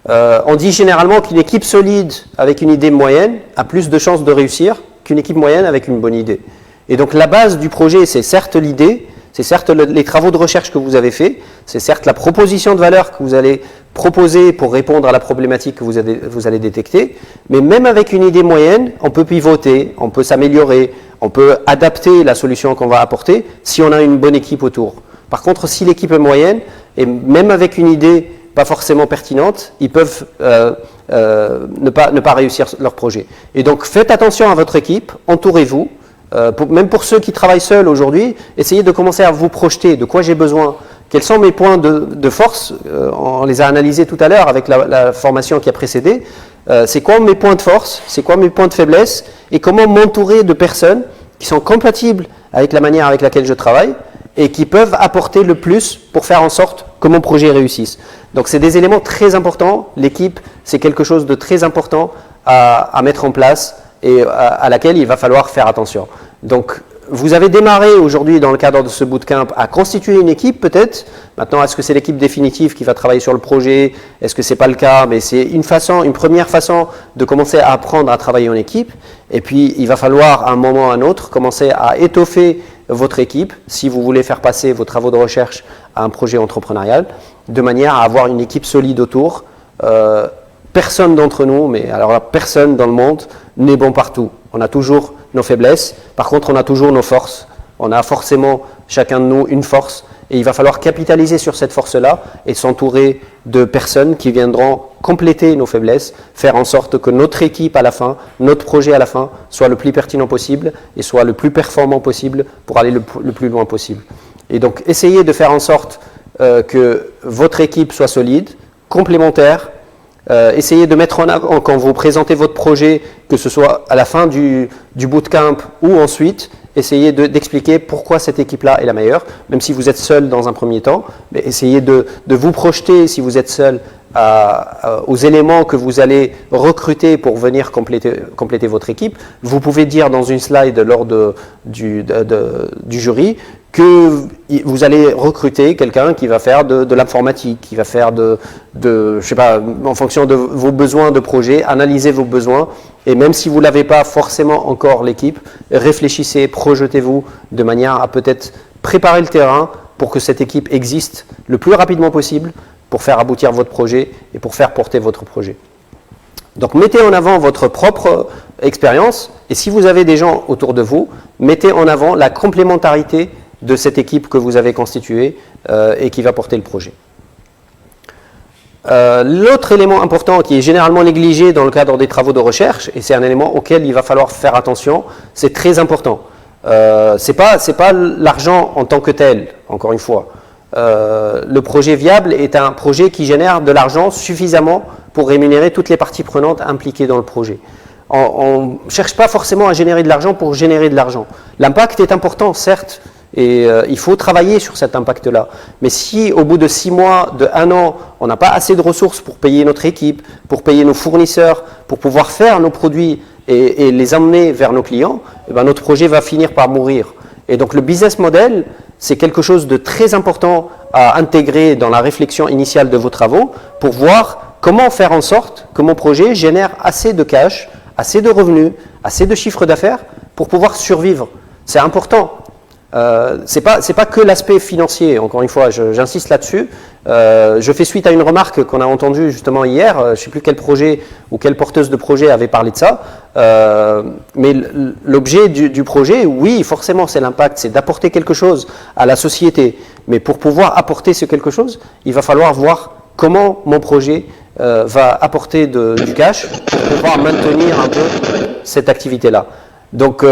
On dit généralement qu'une équipe solide avec une idée moyenne a plus de chances de réussir qu'une équipe moyenne avec une bonne idée. Et donc la base du projet, c'est certes l'idée, c'est certes les travaux de recherche que vous avez faits, c'est certes la proposition de valeur que vous allez proposer pour répondre à la problématique que vous allez détecter, mais même avec une idée moyenne, on peut pivoter, on peut s'améliorer, on peut adapter la solution qu'on va apporter si on a une bonne équipe autour. Par contre, si l'équipe est moyenne, et même avec une idée pas forcément pertinente, ils peuvent ne pas réussir leur projet. Et donc, faites attention à votre équipe, entourez-vous. Même pour ceux qui travaillent seuls aujourd'hui, essayez de commencer à vous projeter. De quoi j'ai besoin? Quels sont mes points de force? On les a analysés tout à l'heure avec la formation qui a précédé. C'est quoi mes points de force? C'est quoi mes points de faiblesse? Et comment m'entourer de personnes qui sont compatibles avec la manière avec laquelle je travaille et qui peuvent apporter le plus pour faire en sorte que mon projet réussisse. Donc, c'est des éléments très importants. L'équipe, c'est quelque chose de très important à mettre en place et à laquelle il va falloir faire attention. Donc, vous avez démarré aujourd'hui dans le cadre de ce bootcamp à constituer une équipe peut-être. Maintenant, est-ce que c'est l'équipe définitive qui va travailler sur le projet? Est-ce que ce n'est pas le cas? Mais c'est une première façon de commencer à apprendre à travailler en équipe. Et puis, il va falloir à un moment ou à un autre commencer à étoffer votre équipe si vous voulez faire passer vos travaux de recherche à un projet entrepreneurial, de manière à avoir une équipe solide autour. Personne d'entre nous, mais alors là, personne dans le monde n'est bon partout. On a toujours nos faiblesses, par contre on a toujours nos forces. On a forcément chacun de nous une force et il va falloir capitaliser sur cette force-là et s'entourer de personnes qui viendront compléter nos faiblesses, faire en sorte que notre équipe à la fin, notre projet à la fin, soit le plus pertinent possible et soit le plus performant possible pour aller le plus loin possible. Et donc essayez de faire en sorte que votre équipe soit solide, complémentaire. Essayez de mettre en avant quand vous présentez votre projet, que ce soit à la fin du bootcamp ou ensuite, essayez d'expliquer pourquoi cette équipe-là est la meilleure, même si vous êtes seul dans un premier temps, mais essayez de vous projeter, si vous êtes seul, aux éléments que vous allez recruter pour venir compléter votre équipe. Vous pouvez dire dans une slide lors du jury que vous allez recruter quelqu'un qui va faire de l'informatique, qui va faire je sais pas, en fonction de vos besoins de projet, analyser vos besoins. Et même si vous n'avez pas forcément encore l'équipe, réfléchissez, projetez-vous de manière à peut-être préparer le terrain pour que cette équipe existe le plus rapidement possible pour faire aboutir votre projet et pour faire porter votre projet. Donc mettez en avant votre propre expérience et si vous avez des gens autour de vous, mettez en avant la complémentarité de cette équipe que vous avez constituée et qui va porter le projet. L'autre élément important qui est généralement négligé dans le cadre des travaux de recherche, et c'est un élément auquel il va falloir faire attention, c'est très important. C'est pas l'argent en tant que tel, encore une fois. Le projet viable est un projet qui génère de l'argent suffisamment pour rémunérer toutes les parties prenantes impliquées dans le projet. On ne cherche pas forcément à générer de l'argent pour générer de l'argent. L'impact est important, certes, et il faut travailler sur cet impact-là. Mais si au bout de 6 mois, de 1 an, on n'a pas assez de ressources pour payer notre équipe, pour payer nos fournisseurs, pour pouvoir faire nos produits et les emmener vers nos clients, eh bien, notre projet va finir par mourir. Et donc le business model, c'est quelque chose de très important à intégrer dans la réflexion initiale de vos travaux pour voir comment faire en sorte que mon projet génère assez de cash, assez de revenus, assez de chiffre d'affaires pour pouvoir survivre. C'est important. C'est pas que l'aspect financier, encore une fois, j'insiste là-dessus. Je fais suite à une remarque qu'on a entendue justement hier, je ne sais plus quel projet ou quelle porteuse de projet avait parlé de ça, mais l'objet du projet, oui, forcément c'est l'impact, c'est d'apporter quelque chose à la société, mais pour pouvoir apporter ce quelque chose, il va falloir voir comment mon projet va apporter du cash pour pouvoir maintenir un peu cette activité-là. Donc,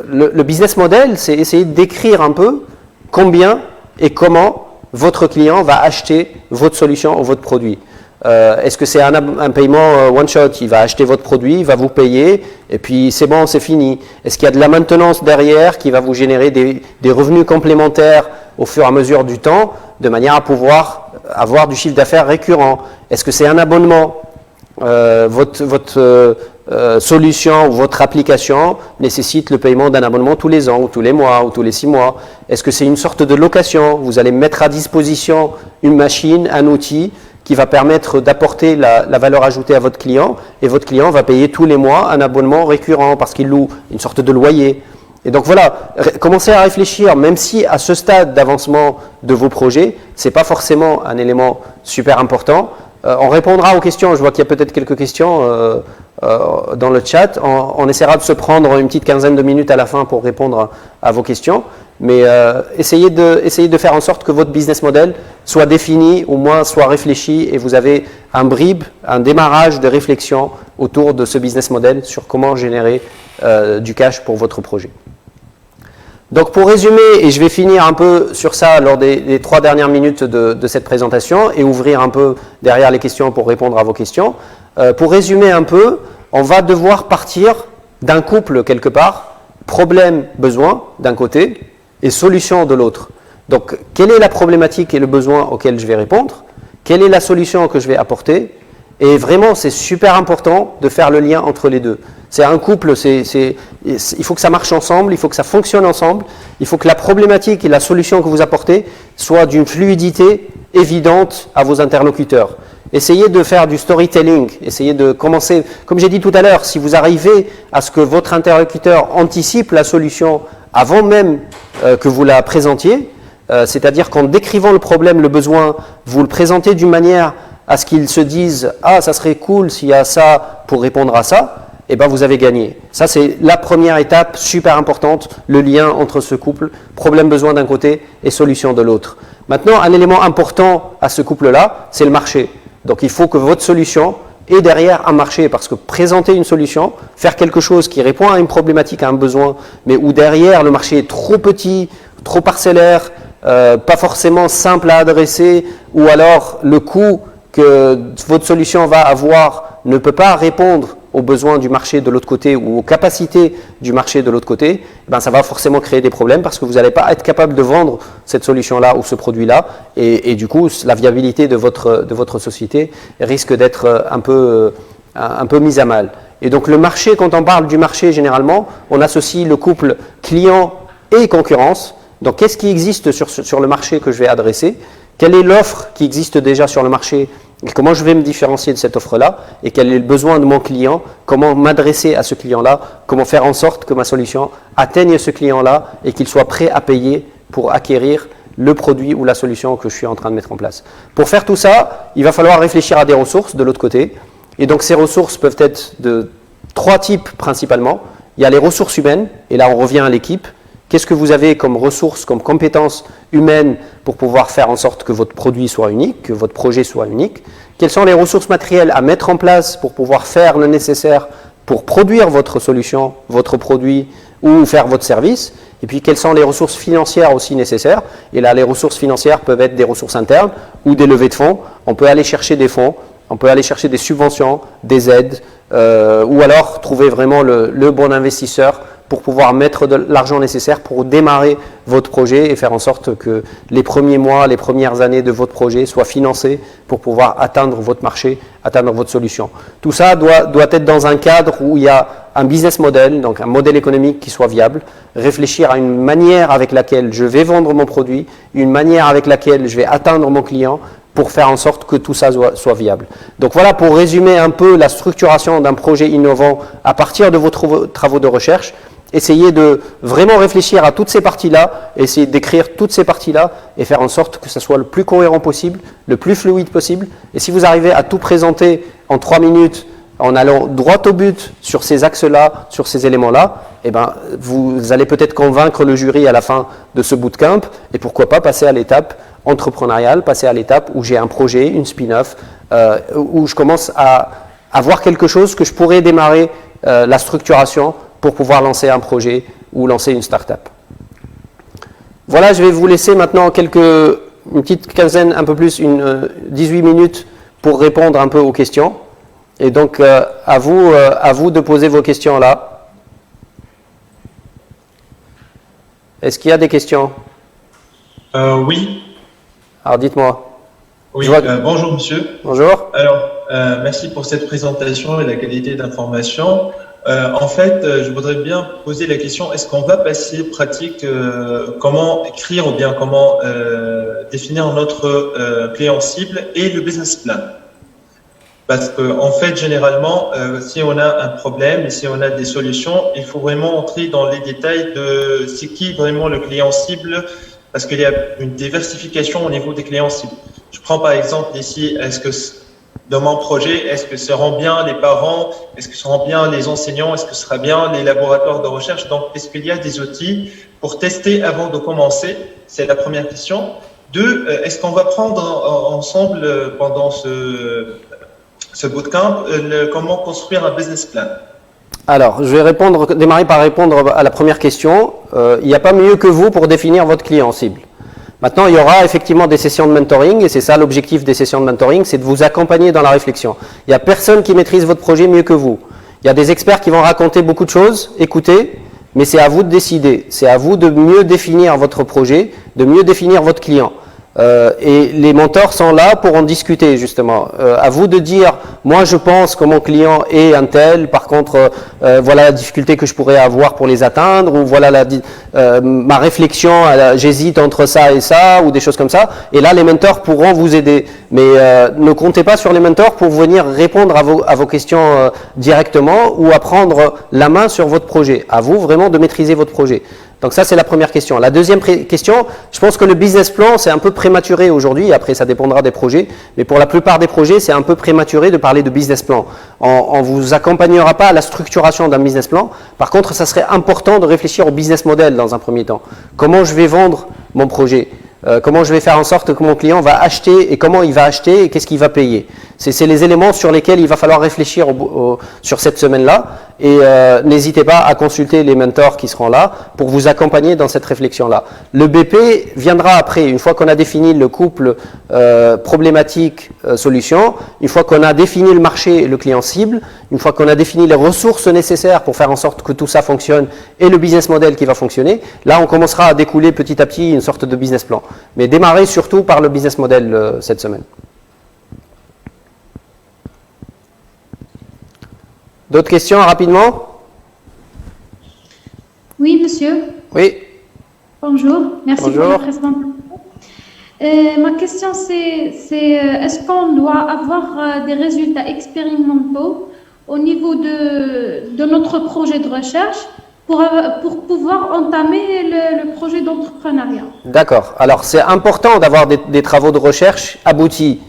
le business model, c'est essayer d'écrire un peu combien et comment votre client va acheter votre solution ou votre produit. Est-ce que c'est un paiement one shot? Il va acheter votre produit, il va vous payer et puis c'est bon, c'est fini. Est-ce qu'il y a de la maintenance derrière qui va vous générer des revenus complémentaires au fur et à mesure du temps de manière à pouvoir avoir du chiffre d'affaires récurrent? Est-ce que c'est un abonnement? Votre solution ou votre application nécessite le paiement d'un abonnement tous les ans ou tous les mois ou tous les 6 mois. Est-ce que c'est une sorte de location? Vous allez mettre à disposition une machine, un outil qui va permettre d'apporter la valeur ajoutée à votre client et votre client va payer tous les mois un abonnement récurrent parce qu'il loue une sorte de loyer. Et donc voilà, commencez à réfléchir, même si à ce stade d'avancement de vos projets, ce n'est pas forcément un élément super important. On répondra aux questions, je vois qu'il y a peut-être quelques questions dans le chat. On essaiera de se prendre une petite quinzaine de minutes à la fin pour répondre à vos questions. Mais essayez de faire en sorte que votre business model soit défini, au moins soit réfléchi, et vous avez un bribe, un démarrage de réflexion autour de ce business model sur comment générer du cash pour votre projet. Donc pour résumer, et je vais finir un peu sur ça lors des 3 dernières minutes de cette présentation et ouvrir un peu derrière les questions pour répondre à vos questions. Pour résumer un peu, on va devoir partir d'un couple quelque part, problème, besoin d'un côté et solution de l'autre. Donc quelle est la problématique et le besoin auquel je vais répondre? Quelle est la solution que je vais apporter? Et vraiment, c'est super important de faire le lien entre les deux. C'est un couple, il faut que ça marche ensemble, il faut que ça fonctionne ensemble, il faut que la problématique et la solution que vous apportez soient d'une fluidité évidente à vos interlocuteurs. Essayez de faire du storytelling, essayez de commencer, comme j'ai dit tout à l'heure, si vous arrivez à ce que votre interlocuteur anticipe la solution avant même que vous la présentiez, c'est-à-dire qu'en décrivant le problème, le besoin, vous le présentez d'une manière à ce qu'ils se disent « Ah, ça serait cool s'il y a ça pour répondre à ça », et bien vous avez gagné. Ça, c'est la première étape super importante, le lien entre ce couple, problème-besoin d'un côté et solution de l'autre. Maintenant, un élément important à ce couple-là, c'est le marché. Donc, il faut que votre solution ait derrière un marché, parce que présenter une solution, faire quelque chose qui répond à une problématique, à un besoin, mais où derrière le marché est trop petit, trop parcellaire, pas forcément simple à adresser, ou alors le coût que votre solution va avoir ne peut pas répondre aux besoins du marché de l'autre côté ou aux capacités du marché de l'autre côté, ben ça va forcément créer des problèmes parce que vous n'allez pas être capable de vendre cette solution-là ou ce produit-là et du coup, la viabilité de votre société risque d'être un peu mise à mal. Et donc le marché, quand on parle du marché généralement, on associe le couple client et concurrence. Donc qu'est-ce qui existe sur le marché que je vais adresser? Quelle est l'offre qui existe déjà sur le marché? Et comment je vais me différencier de cette offre-là? Et quel est le besoin de mon client? Comment m'adresser à ce client-là? Comment faire en sorte que ma solution atteigne ce client-là et qu'il soit prêt à payer pour acquérir le produit ou la solution que je suis en train de mettre en place? Pour faire tout ça, il va falloir réfléchir à des ressources de l'autre côté. Et donc ces ressources peuvent être de 3 types principalement. Il y a les ressources humaines, et là on revient à l'équipe. Qu'est-ce que vous avez comme ressources, comme compétences humaines pour pouvoir faire en sorte que votre produit soit unique, que votre projet soit unique? Quelles sont les ressources matérielles à mettre en place pour pouvoir faire le nécessaire pour produire votre solution, votre produit, ou faire votre service. Et puis, quelles sont les ressources financières aussi nécessaires. Et là, les ressources financières peuvent être des ressources internes ou des levées de fonds. On peut aller chercher des fonds, on peut aller chercher des subventions, des aides, ou alors trouver vraiment le bon investisseur pour pouvoir mettre de l'argent nécessaire pour démarrer votre projet et faire en sorte que les premiers mois, les premières années de votre projet soient financés pour pouvoir atteindre votre marché, atteindre votre solution. Tout ça doit être dans un cadre où il y a un business model, donc un modèle économique qui soit viable, réfléchir à une manière avec laquelle je vais vendre mon produit, une manière avec laquelle je vais atteindre mon client pour faire en sorte que tout ça soit viable. Donc voilà pour résumer un peu la structuration d'un projet innovant à partir de vos travaux de recherche. Essayez de vraiment réfléchir à toutes ces parties-là, essayer d'écrire toutes ces parties-là et faire en sorte que ça soit le plus cohérent possible, le plus fluide possible. Et si vous arrivez à tout présenter en 3 minutes, en allant droit au but sur ces axes-là, sur ces éléments-là, eh ben, vous allez peut-être convaincre le jury à la fin de ce bootcamp et pourquoi pas passer à l'étape entrepreneuriale, passer à l'étape où j'ai un projet, une spin-off, où je commence à avoir quelque chose que je pourrais démarrer la structuration pour pouvoir lancer un projet ou lancer une start-up. Voilà, je vais vous laisser maintenant une petite quinzaine, un peu plus, 18 minutes pour répondre un peu aux questions. Et donc, à vous de poser vos questions là. Est-ce qu'il y a des questions? Oui. Alors, dites-moi. Oui, bonjour monsieur. Bonjour. Alors, merci pour cette présentation et la qualité d'information. En fait, je voudrais bien poser la question, est-ce qu'on va passer pratique comment écrire ou bien comment définir notre client cible et le business plan? Parce que en fait, généralement, si on a un problème et si on a des solutions, il faut vraiment entrer dans les détails de c'est qui vraiment le client cible, parce qu'il y a une diversification au niveau des clients cibles. Je prends par exemple ici, est-ce que dans mon projet, est-ce que seront bien les parents, est-ce que seront bien les enseignants, est-ce que ce sera bien les laboratoires de recherche? Donc, est-ce qu'il y a des outils pour tester avant de commencer? C'est la première question. 2, est-ce qu'on va prendre ensemble pendant ce bootcamp comment construire un business plan? Alors, je vais démarrer par répondre à la première question. Il n'y a pas mieux que vous pour définir votre client cible. Maintenant, il y aura effectivement des sessions de mentoring, et c'est ça l'objectif des sessions de mentoring, c'est de vous accompagner dans la réflexion. Il n'y a personne qui maîtrise votre projet mieux que vous. Il y a des experts qui vont raconter beaucoup de choses, écoutez, mais c'est à vous de décider. C'est à vous de mieux définir votre projet, de mieux définir votre client. Et les mentors sont là pour en discuter justement. À vous de dire, moi je pense que mon client est un tel, par contre voilà la difficulté que je pourrais avoir pour les atteindre, ou voilà ma réflexion, j'hésite entre ça et ça, ou des choses comme ça. Et là les mentors pourront vous aider. Mais ne comptez pas sur les mentors pour venir répondre à vos questions directement ou à prendre la main sur votre projet. À vous vraiment de maîtriser votre projet. Donc ça, c'est la première question. La deuxième question, je pense que le business plan, c'est un peu prématuré aujourd'hui. Après, ça dépendra des projets. Mais pour la plupart des projets, c'est un peu prématuré de parler de business plan. On ne vous accompagnera pas à la structuration d'un business plan. Par contre, ça serait important de réfléchir au business model dans un premier temps. Comment je vais vendre mon projet ? Comment je vais faire en sorte que mon client va acheter et comment il va acheter et qu'est-ce qu'il va payer. C'est les éléments sur lesquels il va falloir réfléchir sur cette semaine-là. Et n'hésitez pas à consulter les mentors qui seront là pour vous accompagner dans cette réflexion-là. Le BP viendra après, une fois qu'on a défini le couple problématique-solution, une fois qu'on a défini le marché et le client cible, une fois qu'on a défini les ressources nécessaires pour faire en sorte que tout ça fonctionne et le business model qui va fonctionner, là on commencera à découler petit à petit une sorte de business plan. Mais démarrez surtout par le business model cette semaine. D'autres questions rapidement? Oui, monsieur. Oui. Bonjour. Merci Bonjour. pour la présentation. Ma question, c'est est-ce qu'on doit avoir des résultats expérimentaux au niveau de notre projet de recherche pour pouvoir entamer le projet d'entrepreneuriat? D'accord. Alors, c'est important d'avoir des travaux de recherche aboutis.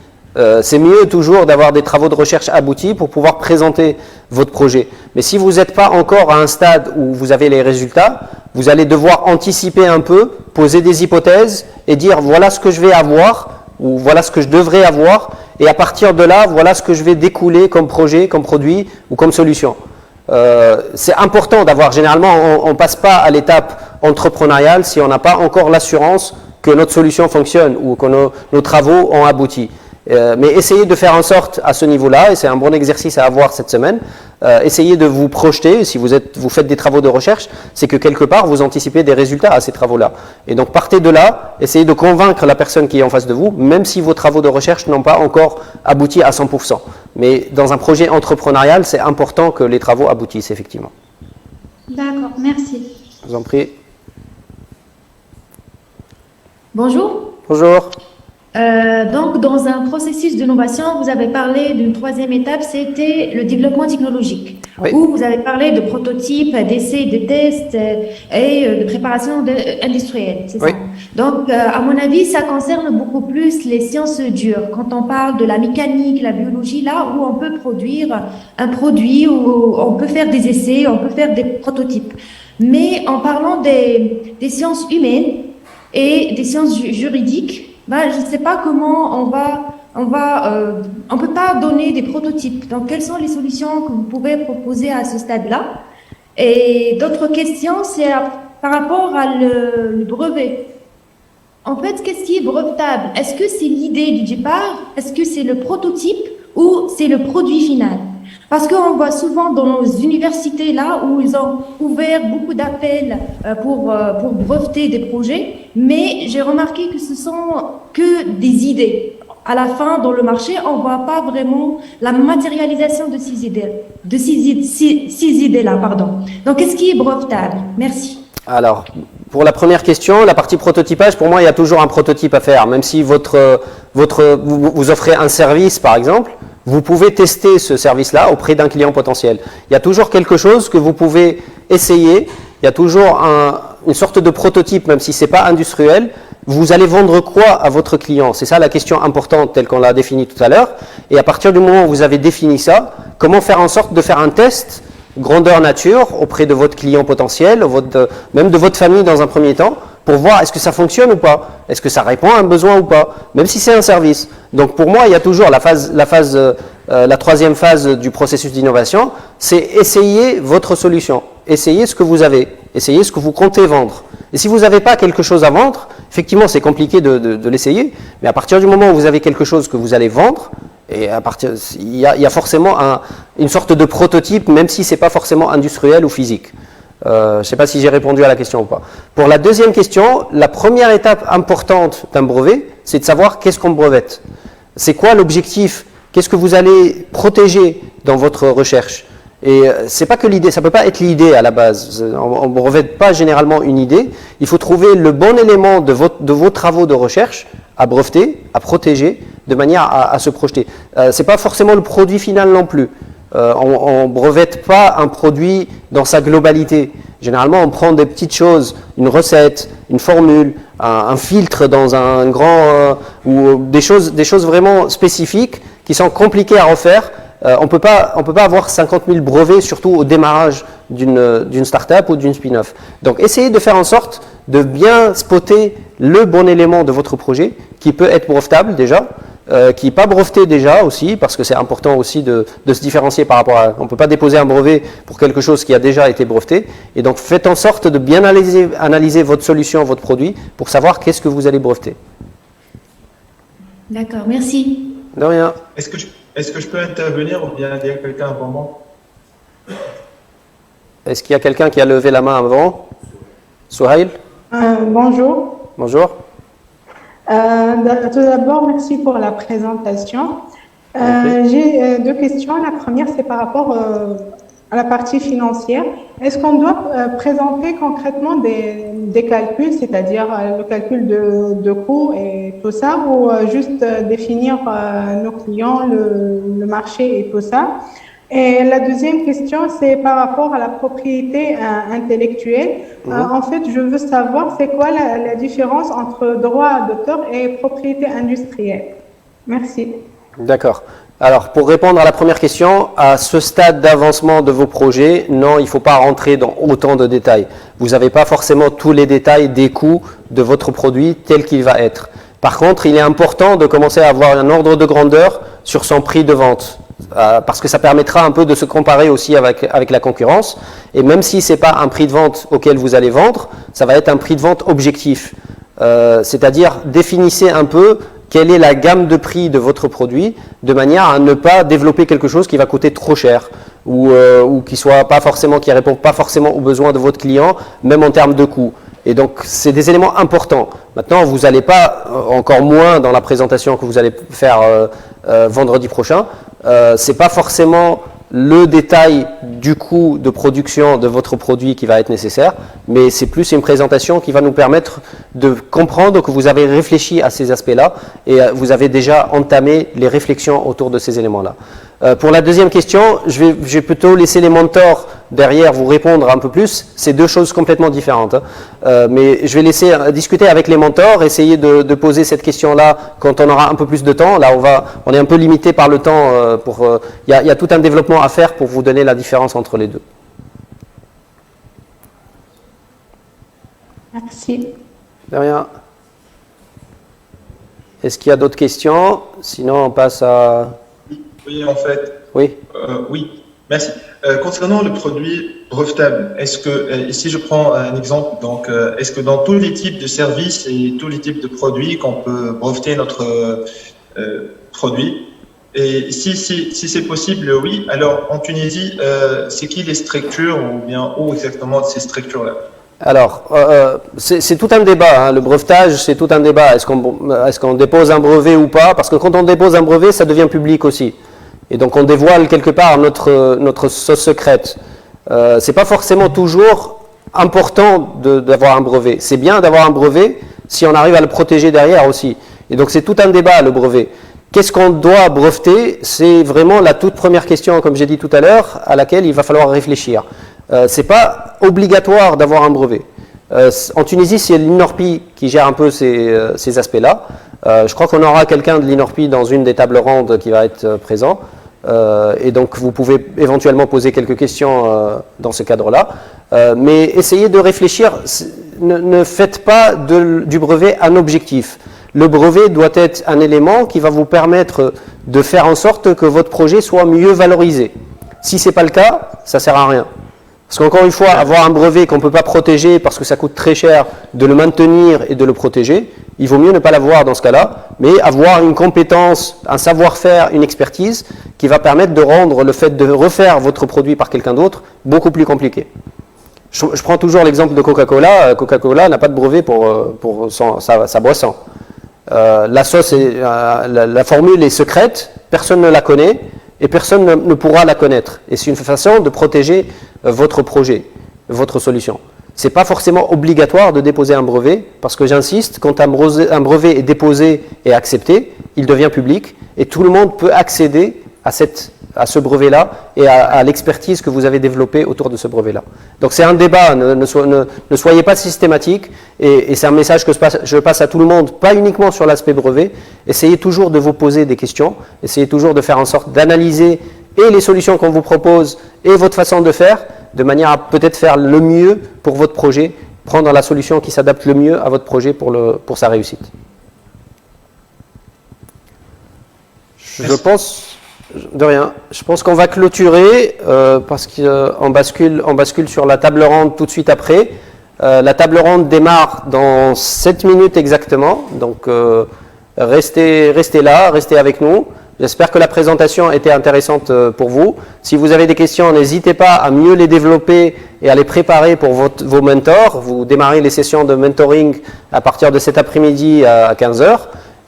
C'est mieux toujours d'avoir des travaux de recherche aboutis pour pouvoir présenter votre projet. Mais si vous n'êtes pas encore à un stade où vous avez les résultats, vous allez devoir anticiper un peu, poser des hypothèses et dire voilà ce que je vais avoir ou voilà ce que je devrais avoir et à partir de là, voilà ce que je vais découler comme projet, comme produit ou comme solution. C'est important d'avoir, généralement, on ne passe pas à l'étape entrepreneuriale si on n'a pas encore l'assurance que notre solution fonctionne ou que nos travaux ont abouti. Mais essayez de faire en sorte à ce niveau-là, et c'est un bon exercice à avoir cette semaine, essayez de vous projeter, si vous faites des travaux de recherche, c'est que quelque part vous anticipez des résultats à ces travaux-là. Et donc partez de là, essayez de convaincre la personne qui est en face de vous, même si vos travaux de recherche n'ont pas encore abouti à 100%. Mais dans un projet entrepreneurial, c'est important que les travaux aboutissent effectivement. D'accord, merci. Je vous en prie. Bonjour. Bonjour. Donc, dans un processus d'innovation, vous avez parlé d'une troisième étape, c'était le développement technologique, Oui. où vous avez parlé de prototypes, d'essais, de tests et de préparation industrielle, c'est Oui. ça? Donc, à mon avis, ça concerne beaucoup plus les sciences dures. Quand on parle de la mécanique, la biologie, là où on peut produire un produit, où on peut faire des essais, on peut faire des prototypes. Mais en parlant des sciences humaines et des sciences juridiques, je ne sais pas comment on peut pas donner des prototypes. Donc, quelles sont les solutions que vous pouvez proposer à ce stade-là? Et d'autres questions, c'est par rapport à le brevet. En fait, qu'est-ce qui est brevetable? Est-ce que c'est l'idée du départ? Est-ce que c'est le prototype ou c'est le produit final? Parce qu'on voit souvent dans nos universités là où ils ont ouvert beaucoup d'appels pour breveter des projets, mais j'ai remarqué que ce sont que des idées. À la fin, dans le marché, on ne voit pas vraiment la matérialisation de ces idées-là, pardon. Donc, qu'est-ce qui est brevetable? Merci. Alors, pour la première question, la partie prototypage, pour moi, il y a toujours un prototype à faire. Même si vous offrez un service, par exemple, vous pouvez tester ce service-là auprès d'un client potentiel. Il y a toujours quelque chose que vous pouvez essayer. Il y a toujours une sorte de prototype, même si ce n'est pas industriel. Vous allez vendre quoi à votre client? C'est ça la question importante telle qu'on l'a définie tout à l'heure. Et à partir du moment où vous avez défini ça, comment faire en sorte de faire un test grandeur nature auprès de votre client potentiel, même de votre famille dans un premier temps, pour voir est-ce que ça fonctionne ou pas, est-ce que ça répond à un besoin ou pas, même si c'est un service. Donc pour moi, il y a toujours la troisième phase du processus d'innovation, c'est essayer votre solution, essayer ce que vous avez, essayer ce que vous comptez vendre. Et si vous n'avez pas quelque chose à vendre, effectivement c'est compliqué de l'essayer, mais à partir du moment où vous avez quelque chose que vous allez vendre, et il y a forcément une sorte de prototype, même si ce n'est pas forcément industriel ou physique. Je ne sais pas si j'ai répondu à la question ou pas. Pour la deuxième question, la première étape importante d'un brevet, c'est de savoir qu'est-ce qu'on brevette. C'est quoi l'objectif? Qu'est-ce que vous allez protéger dans votre recherche? Et c'est pas que l'idée, ça peut pas être l'idée à la base. On ne brevette pas généralement une idée. Il faut trouver le bon élément de vos travaux de recherche à breveter, à protéger, de manière à se projeter. C'est pas forcément le produit final non plus. On ne brevette pas un produit dans sa globalité. Généralement, on prend des petites choses, une recette, une formule, un filtre dans un grand ou des choses vraiment spécifiques qui sont compliquées à refaire. On ne peut pas avoir 50 000 brevets, surtout au démarrage d'une start-up ou d'une spin-off. Donc, essayez de faire en sorte de bien spotter le bon élément de votre projet qui peut être brevetable déjà, qui n'est pas breveté déjà aussi, parce que c'est important aussi de se différencier par rapport à... On ne peut pas déposer un brevet pour quelque chose qui a déjà été breveté. Et donc, faites en sorte de bien analyser votre solution, votre produit, pour savoir qu'est-ce que vous allez breveter. D'accord, merci. De rien. Est-ce que je peux intervenir ou bien il y a quelqu'un avant moi? Est-ce qu'il y a quelqu'un qui a levé la main avant? Souhail? Bonjour. Bonjour. Tout d'abord, merci pour la présentation. J'ai deux questions. La première, c'est par rapport à la partie financière. Est-ce qu'on doit présenter concrètement des calculs, c'est-à-dire le calcul de coûts et tout ça, ou juste définir nos clients, le marché et tout ça? Et la deuxième question, c'est par rapport à la propriété intellectuelle. En fait, je veux savoir, c'est quoi la différence entre droit d'auteur et propriété industrielle? Merci. D'accord. Alors, pour répondre à la première question, à ce stade d'avancement de vos projets, non, il ne faut pas rentrer dans autant de détails. Vous n'avez pas forcément tous les détails des coûts de votre produit tel qu'il va être. Par contre, il est important de commencer à avoir un ordre de grandeur sur son prix de vente. parce que ça permettra un peu de se comparer aussi avec la concurrence. Et même si ce n'est pas un prix de vente auquel vous allez vendre, ça va être un prix de vente objectif. C'est-à-dire, définissez un peu quelle est la gamme de prix de votre produit, de manière à ne pas développer quelque chose qui va coûter trop cher ou qui ne répond pas forcément aux besoins de votre client, même en termes de coût. Et donc, c'est des éléments importants. Maintenant, vous n'allez pas, encore moins dans la présentation que vous allez faire vendredi prochain, ce n'est pas forcément le détail du coût de production de votre produit qui va être nécessaire, mais c'est plus une présentation qui va nous permettre de comprendre que vous avez réfléchi à ces aspects-là et vous avez déjà entamé les réflexions autour de ces éléments-là. Pour la deuxième question, je vais plutôt laisser les mentors derrière vous répondre un peu plus. C'est deux choses complètement différentes, hein. Mais je vais laisser discuter avec les mentors, essayer de poser cette question-là quand on aura un peu plus de temps. Là, on est un peu limité par le temps. Il y a tout un développement à faire pour vous donner la différence entre les deux. Merci. De rien. Est-ce qu'il y a d'autres questions? Sinon, on passe à... Oui, en fait. Oui. Oui, merci. Concernant le produit brevetable, est-ce que, si je prends un exemple, donc, est-ce que dans tous les types de services et tous les types de produits qu'on peut breveter notre produit, et si c'est possible, oui, alors en Tunisie, c'est qui les structures ou bien où exactement ces structures-là? Alors, c'est tout un débat, hein. Le brevetage, c'est tout un débat. Est-ce qu'on dépose un brevet ou pas? Parce que quand on dépose un brevet, ça devient public aussi. Et donc, on dévoile quelque part notre sauce secrète. C'est pas forcément toujours important d'avoir un brevet. C'est bien d'avoir un brevet si on arrive à le protéger derrière aussi. Et donc, c'est tout un débat, le brevet. Qu'est-ce qu'on doit breveter? C'est vraiment la toute première question, comme j'ai dit tout à l'heure, à laquelle il va falloir réfléchir. C'est pas obligatoire d'avoir un brevet. En Tunisie, c'est l'INORPI qui gère un peu ces aspects-là. Je crois qu'on aura quelqu'un de l'INORPI dans une des tables rondes qui va être présent. Et donc, vous pouvez éventuellement poser quelques questions dans ce cadre-là. Mais essayez de réfléchir. Ne faites pas du brevet un objectif. Le brevet doit être un élément qui va vous permettre de faire en sorte que votre projet soit mieux valorisé. Si ce n'est pas le cas, ça ne sert à rien. Parce qu'encore une fois, avoir un brevet qu'on ne peut pas protéger parce que ça coûte très cher de le maintenir et de le protéger, il vaut mieux ne pas l'avoir dans ce cas-là, mais avoir une compétence, un savoir-faire, une expertise qui va permettre de rendre le fait de refaire votre produit par quelqu'un d'autre beaucoup plus compliqué. Je prends toujours l'exemple de Coca-Cola. Coca-Cola n'a pas de brevet pour sa boisson. La sauce, la formule est secrète, personne ne la connaît et personne ne pourra la connaître. Et c'est une façon de protéger votre projet, votre solution. Ce n'est pas forcément obligatoire de déposer un brevet, parce que j'insiste, quand un brevet est déposé et accepté, il devient public et tout le monde peut accéder à ce brevet-là et à l'expertise que vous avez développée autour de ce brevet-là. Donc c'est un débat, ne soyez pas systématique, et c'est un message que je passe à tout le monde, pas uniquement sur l'aspect brevet. Essayez toujours de vous poser des questions, essayez toujours de faire en sorte d'analyser et les solutions qu'on vous propose et votre façon de faire, de manière à peut-être faire le mieux pour votre projet, prendre la solution qui s'adapte le mieux à votre projet pour sa réussite. Je pense... De rien. Je pense qu'on va clôturer parce qu'on bascule sur la table ronde tout de suite après. La table ronde démarre dans 7 minutes exactement. Donc, restez là, restez avec nous. J'espère que la présentation était intéressante pour vous. Si vous avez des questions, n'hésitez pas à mieux les développer et à les préparer pour vos mentors. Vous démarrez les sessions de mentoring à partir de cet après-midi à 15h.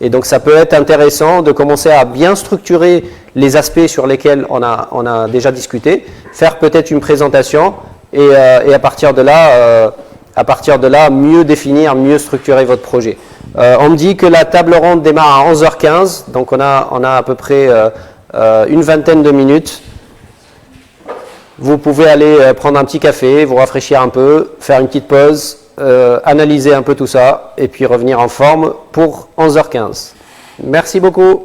Et donc, ça peut être intéressant de commencer à bien structurer les aspects sur lesquels on a déjà discuté, faire peut-être une présentation et à partir de là, mieux définir, mieux structurer votre projet. On me dit que la table ronde démarre à 11h15, donc on a à peu près une vingtaine de minutes. Vous pouvez aller prendre un petit café, vous rafraîchir un peu, faire une petite pause, analyser un peu tout ça et puis revenir en forme pour 11h15. Merci beaucoup.